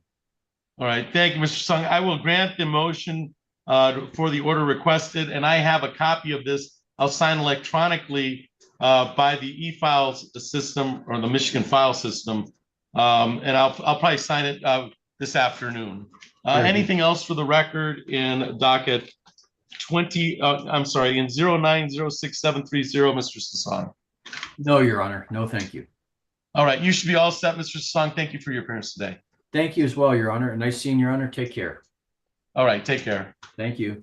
All right, thank you, Mr. Sung. I will grant the motion for the order requested, and I have a copy of this. I'll sign electronically by the e-files system or the Michigan file system. And I'll probably sign it this afternoon. Anything else for the record in docket 0906730, Mr. Sasson? No, Your Honor. No, thank you. All right, you should be all set, Mr. Sasson. Thank you for your appearance today. Thank you as well, Your Honor. Nice seeing Your Honor. Take care. All right, take care. Thank you.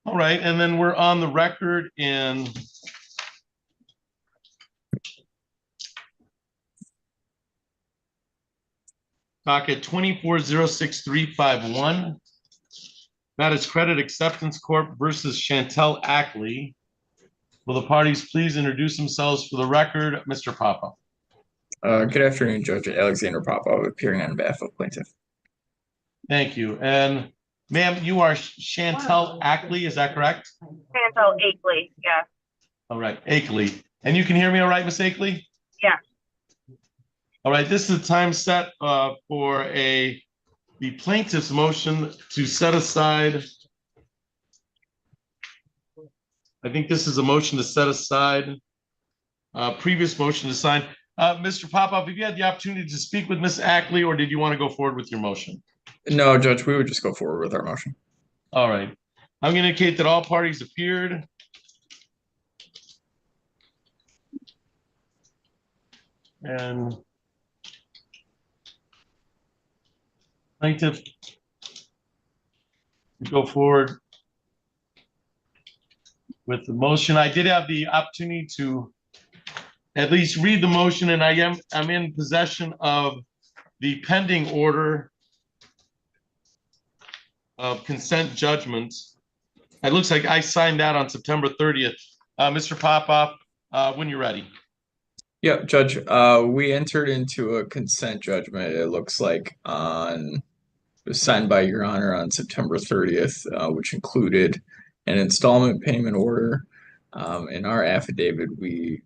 All right, and then we're on the record in docket 2406351. That is Credit Acceptance Corp. versus Chantel Ackley. Will the parties please introduce themselves for the record? Mr. Papa. Good afternoon, Judge Alexander Popov, appearing on behalf of plaintiff. Thank you. And ma'am, you are Chantel Ackley, is that correct? Chantel Akeley, yeah. All right, Akeley. And you can hear me all right, Miss Akeley? Yeah. All right, this is the time set for the plaintiff's motion to set aside. I think this is a motion to set aside previous motion to sign. Mr. Popov, have you had the opportunity to speak with Ms. Ackley, or did you want to go forward with your motion? No, Judge, we would just go forward with our motion. All right. I'm going to indicate that all parties appeared. And plaintiff go forward with the motion. I did have the opportunity to at least read the motion, and I'm in possession of the pending order of consent judgments. It looks like I signed that on September 30th. Mr. Popoff, when you're ready. Yeah, Judge, we entered into a consent judgment, it looks like it was signed by Your Honor on September 30th, which included an installment payment order. In our affidavit, we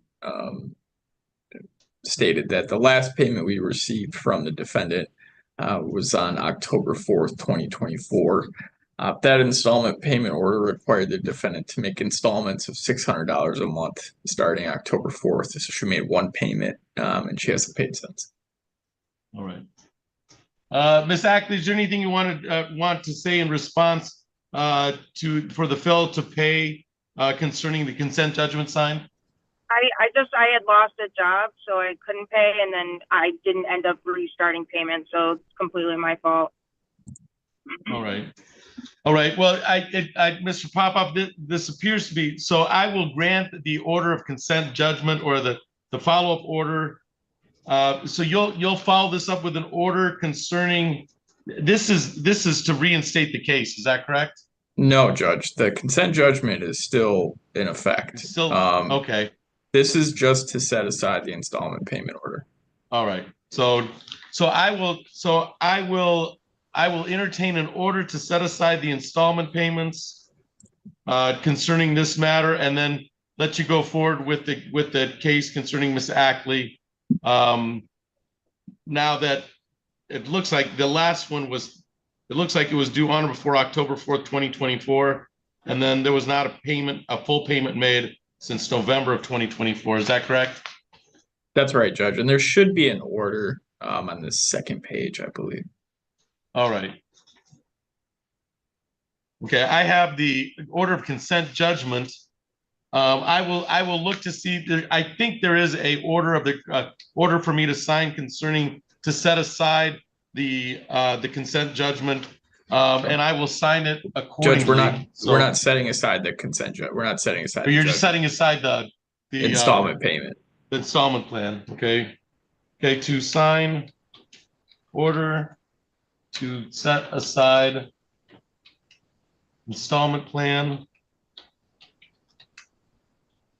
stated that the last payment we received from the defendant was on October 4th, 2024. That installment payment order required the defendant to make installments of $600 a month starting October 4th. So she made one payment and she hasn't paid since. All right. Ms. Ackley, is there anything you want to say in response for the fail to pay concerning the consent judgment signed? I had lost a job, so I couldn't pay, and then I didn't end up restarting payment, so it's completely my fault. All right. All right. Well, Mr. Popoff, this appears to be, so I will grant the order of consent judgment or the follow-up order. So you'll follow this up with an order concerning, this is to reinstate the case. Is that correct? No, Judge, the consent judgment is still in effect. It's still, okay. This is just to set aside the installment payment order. All right. So I will entertain an order to set aside the installment payments concerning this matter, and then let you go forward with the case concerning Ms. Ackley. Now that it looks like the last one was, it looks like it was due on or before October 4th, 2024, and then there was not a full payment made since November of 2024. Is that correct? That's right, Judge. And there should be an order on the second page, I believe. All right. Okay, I have the order of consent judgment. I will look to see. I think there is a order for me to sign concerning to set aside the consent judgment, and I will sign it accordingly. Judge, we're not setting aside the consent judgment. We're not setting aside. You're just setting aside the installment payment. The installment plan. Okay. Okay. To sign order to set aside installment plan.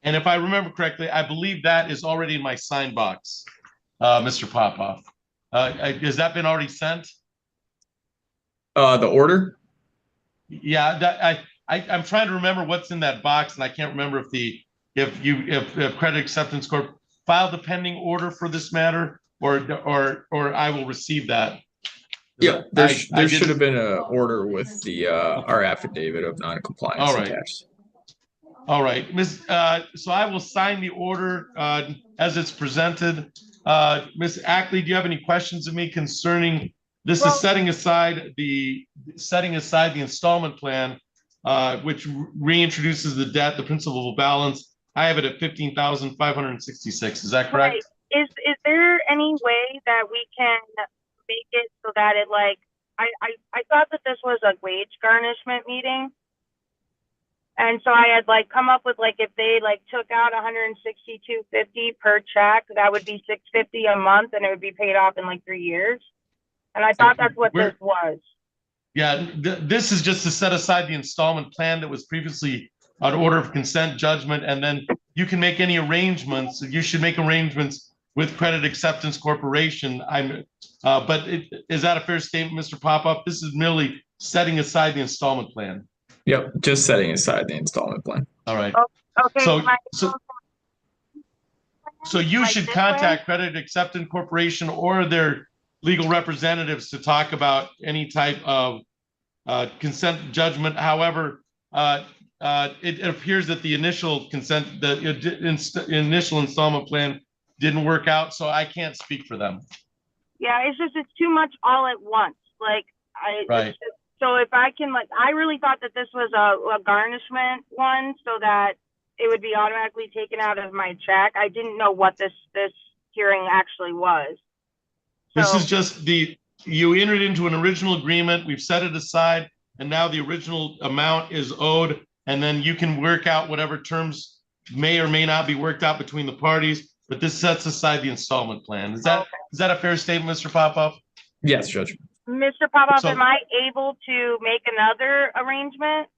And if I remember correctly, I believe that is already in my sign box, Mr. Popoff. Has that been already sent? The order? Yeah, I'm trying to remember what's in that box, and I can't remember if Credit Acceptance Corp filed a pending order for this matter, or I will receive that. Yeah, there should have been an order with the our affidavit of non-compliance attached. All right, so I will sign the order as it's presented. Ms. Ackley, do you have any questions of me concerning this? Is setting aside the installment plan, which reintroduces the debt, the principal balance. I have it at $15,566. Is that correct? Right. Is there any way that we can make it so that it I thought that this was a wage garnishment meeting. And so I had come up with if they took out $162.50 per check, that would be $650 a month, and it would be paid off in 3 years. And I thought that's what this was. Yeah, this is just to set aside the installment plan that was previously an order of consent judgment, and then you can make any arrangements. You should make arrangements with Credit Acceptance Corporation. But is that a fair statement, Mr. Popoff? This is merely setting aside the installment plan. Yep, just setting aside the installment plan. All right. Okay. So you should contact Credit Acceptance Corporation or their legal representatives to talk about any type of consent judgment. However, it appears that the initial consent, the initial installment plan didn't work out, so I can't speak for them. Yeah, it's too much all at once. Right. So if I can, I really thought that this was a garnishment one, so that it would be automatically taken out of my check. I didn't know what this hearing actually was. This is just you entered into an original agreement. We've set it aside, and now the original amount is owed, and then you can work out whatever terms may or may not be worked out between the parties. but this sets aside the installment plan. Is that a fair statement, Mr. Popoff? Yes, Judge. Mr. Popoff, So- am I able to make another arrangement?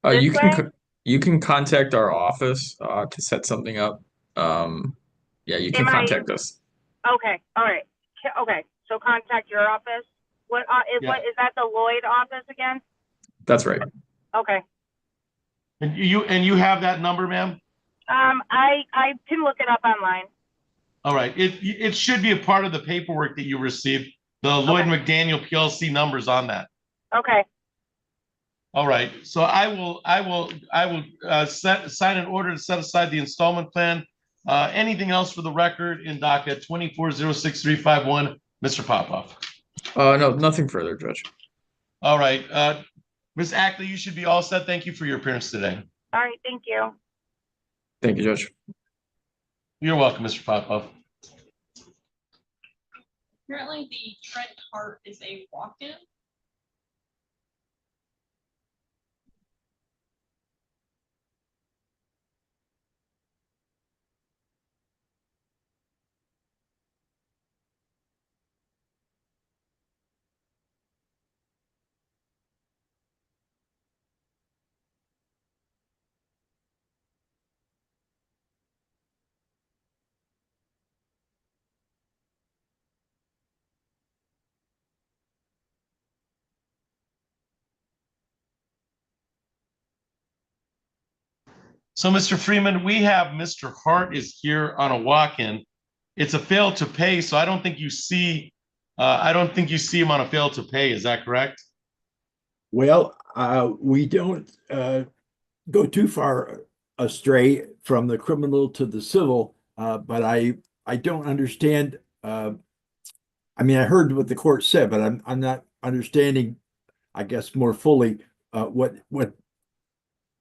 You This can, way? you can contact our office, to set something up. Yeah, you can Am I- contact us. Okay, all right. Okay, so contact your office. What is that the Lloyd office again? That's right. Okay. And you have that number, ma'am? I can look it up online. All right, it should be a part of the paperwork that you received. The Lloyd McDaniel PLC numbers on that. Okay. All right, so I will sign an order to set aside the installment plan. Anything else for the record in docket 2406-351, Mr. Popoff? No, nothing further, Judge. All right, Ms. Ackley, you should be all set. Thank you for your appearance today. All right, thank you. Thank you, Judge. You're welcome, Mr. Popoff. Apparently the Trent Hart is a walk-in. So, Mr. Freeman, we have Mr. Hart is here on a walk-in. It's a fail to pay, so I don't think you see him on a fail to pay. Is that correct? Well, we don't go too far astray from the criminal to the civil, but I don't understand. I mean, I heard what the court said, but I'm not understanding, I guess, more fully what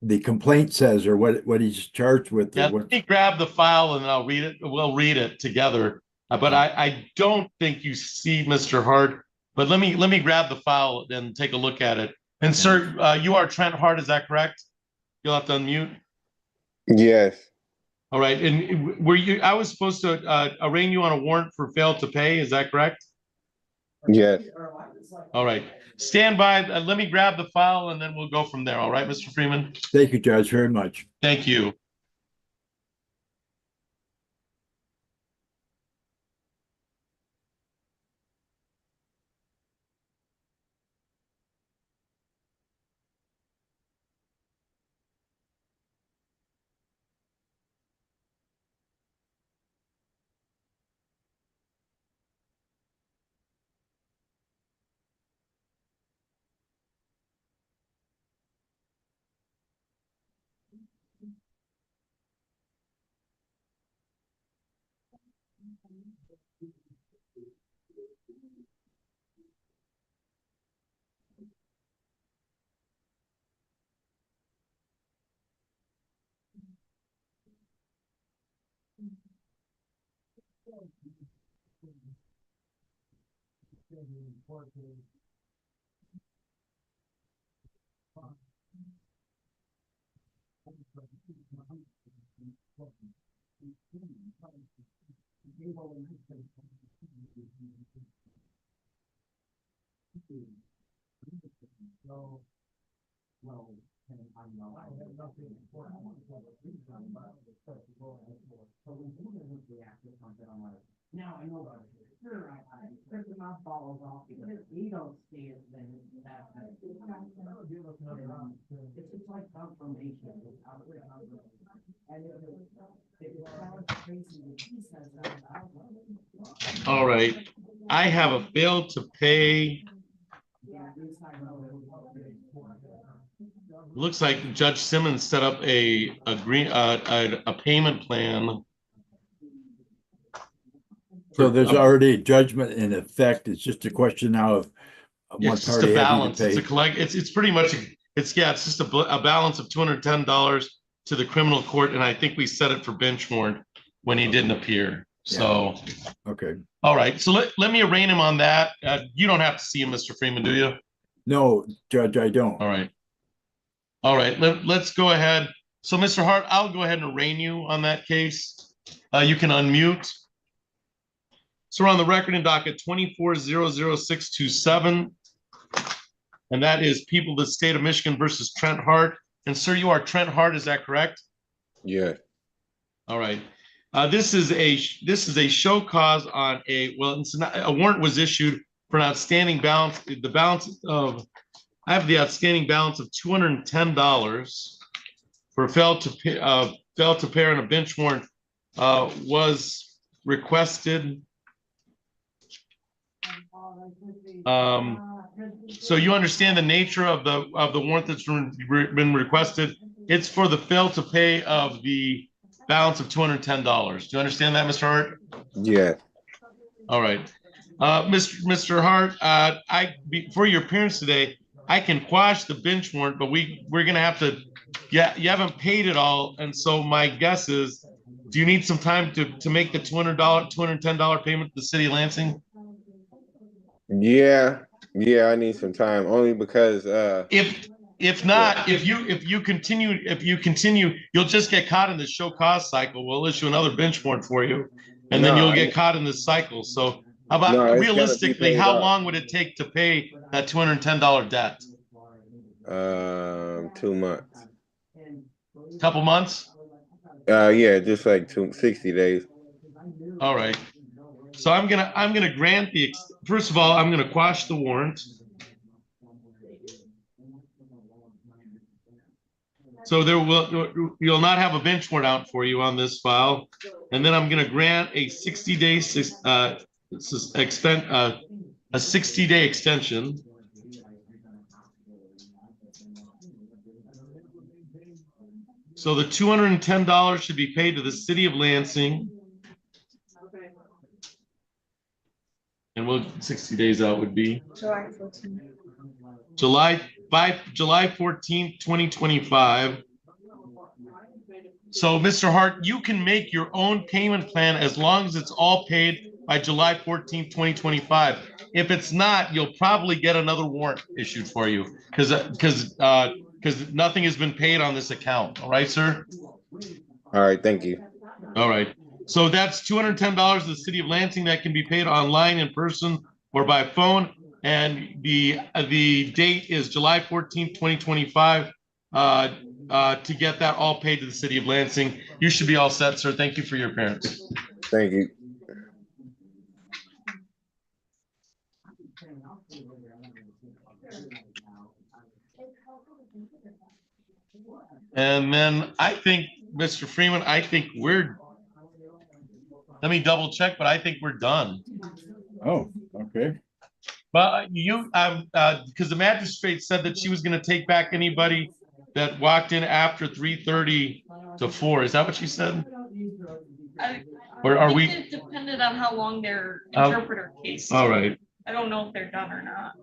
the complaint says or what he's charged with. Yeah, Or what, let me grab the file and I'll read it. We'll read it together. But I don't think you see Mr. Hart. But let me grab the file and take a look at it. And sir, you are Trent Hart, is that correct? You'll have to unmute. Yes. All right. And I was supposed to arraign you on a warrant for fail to pay, is that correct? Yes. All right. Stand by. Let me grab the file and then we'll go from there. All right, Mr. Freeman? thank you, Judge, very much. Thank you. Now I know about it. Sure, I took the mouth balls off because you don't see it, then that. It's just like confirmation. And it sounds crazy when he says that. All right. I have a fail to pay. Looks like Judge Simmons set up a payment plan. So there's already a judgment in effect. It's just a question now of what It's just party a having balance. to It's pay. a collect. It's pretty much. It's just a balance of $210 to the criminal court, and I think we set it for bench warrant when he didn't appear. So, okay. All right. So let me arraign him on that. You don't have to see him, Mr. Freeman, do you? No, Judge, I don't. All right. All right. Let's go ahead. So, Mr. Hart, I'll go ahead and arraign you on that case. You can unmute. So we're on the record in docket 24-00627. And that is People of the State of Michigan versus Trent Hart. And sir, you are Trent Hart, is that correct? Yeah. All right. This is a show cause on a warrant was issued for an outstanding balance. I have the outstanding balance of $210 for failed to pay on a bench warrant was requested. So you understand the nature of the warrant that's been requested. It's for the fail to pay of the balance of $210. Do you understand that, Mr. Hart? Yeah. All right. Mr. Hart, for your appearance today, I can quash the bench warrant, but we're gonna have to, you haven't paid it all. And so my guess is, do you need some time to make the $210 payment to the city of Lansing? Yeah. Yeah, I need some time only because if not, if you continue, you'll just get caught in the show cause cycle. We'll issue another bench warrant for you, and then you'll get caught in this cycle. So how about realistically, how long would it take to pay that $210 debt? 2 months. Couple months? Yeah, just like 60 days. All right. So I'm gonna grant first of all, I'm gonna quash the warrant. So you'll not have a bench warrant out for you on this file, and then I'm gonna grant a 60-day 60-day extension. So the $210 should be paid to the city of Lansing. And 60 days out would be July 14th. July 14th, 2025. So Mr. Hart, you can make your own payment plan as long as it's all paid by July 14th, 2025. If it's not, you'll probably get another warrant issued for you because nothing has been paid on this account. All right, sir? All right, thank you. All right. So that's $210 to the city of Lansing that can be paid online, in person, or by phone. And the date is July 14th, 2025 to get that all paid to the city of Lansing. You should be all set, sir. Thank you for your appearance. Thank you. And then I think, Mr. Freeman, let me double check, but I think we're done. Oh, okay. But because the magistrate said that she was going to take back anybody that walked in after 3:30 to 4. Is that what she said? Or are we? It depended on how long their interpreter case. All right. I don't know if they're done or not.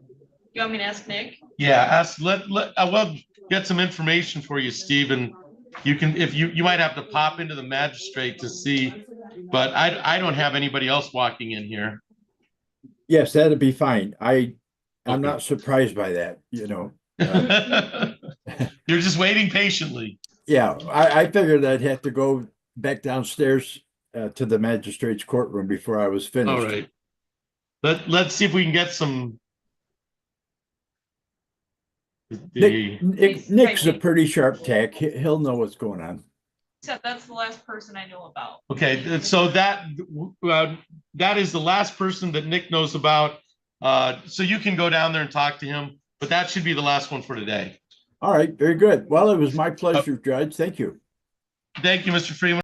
You want me to ask Nick? Yeah, I will get some information for you, Steve, and you can, if you might have to pop into the magistrate to see, but I don't have anybody else walking in here. Yes, that'd be fine. I'm not surprised by that, You're just waiting patiently. Yeah, I figured I'd have to go back downstairs to the magistrate's courtroom before I was finished. All right. Let's see if we can get some. Nick's a pretty sharp tack. He'll know what's going on. So that's the last person I know about. Okay, so that is the last person that Nick knows about. So you can go down there and talk to him, but that should be the last one for today. All right, very good. Well, it was my pleasure, Judge. Thank you. Thank you, Mr. Freeman.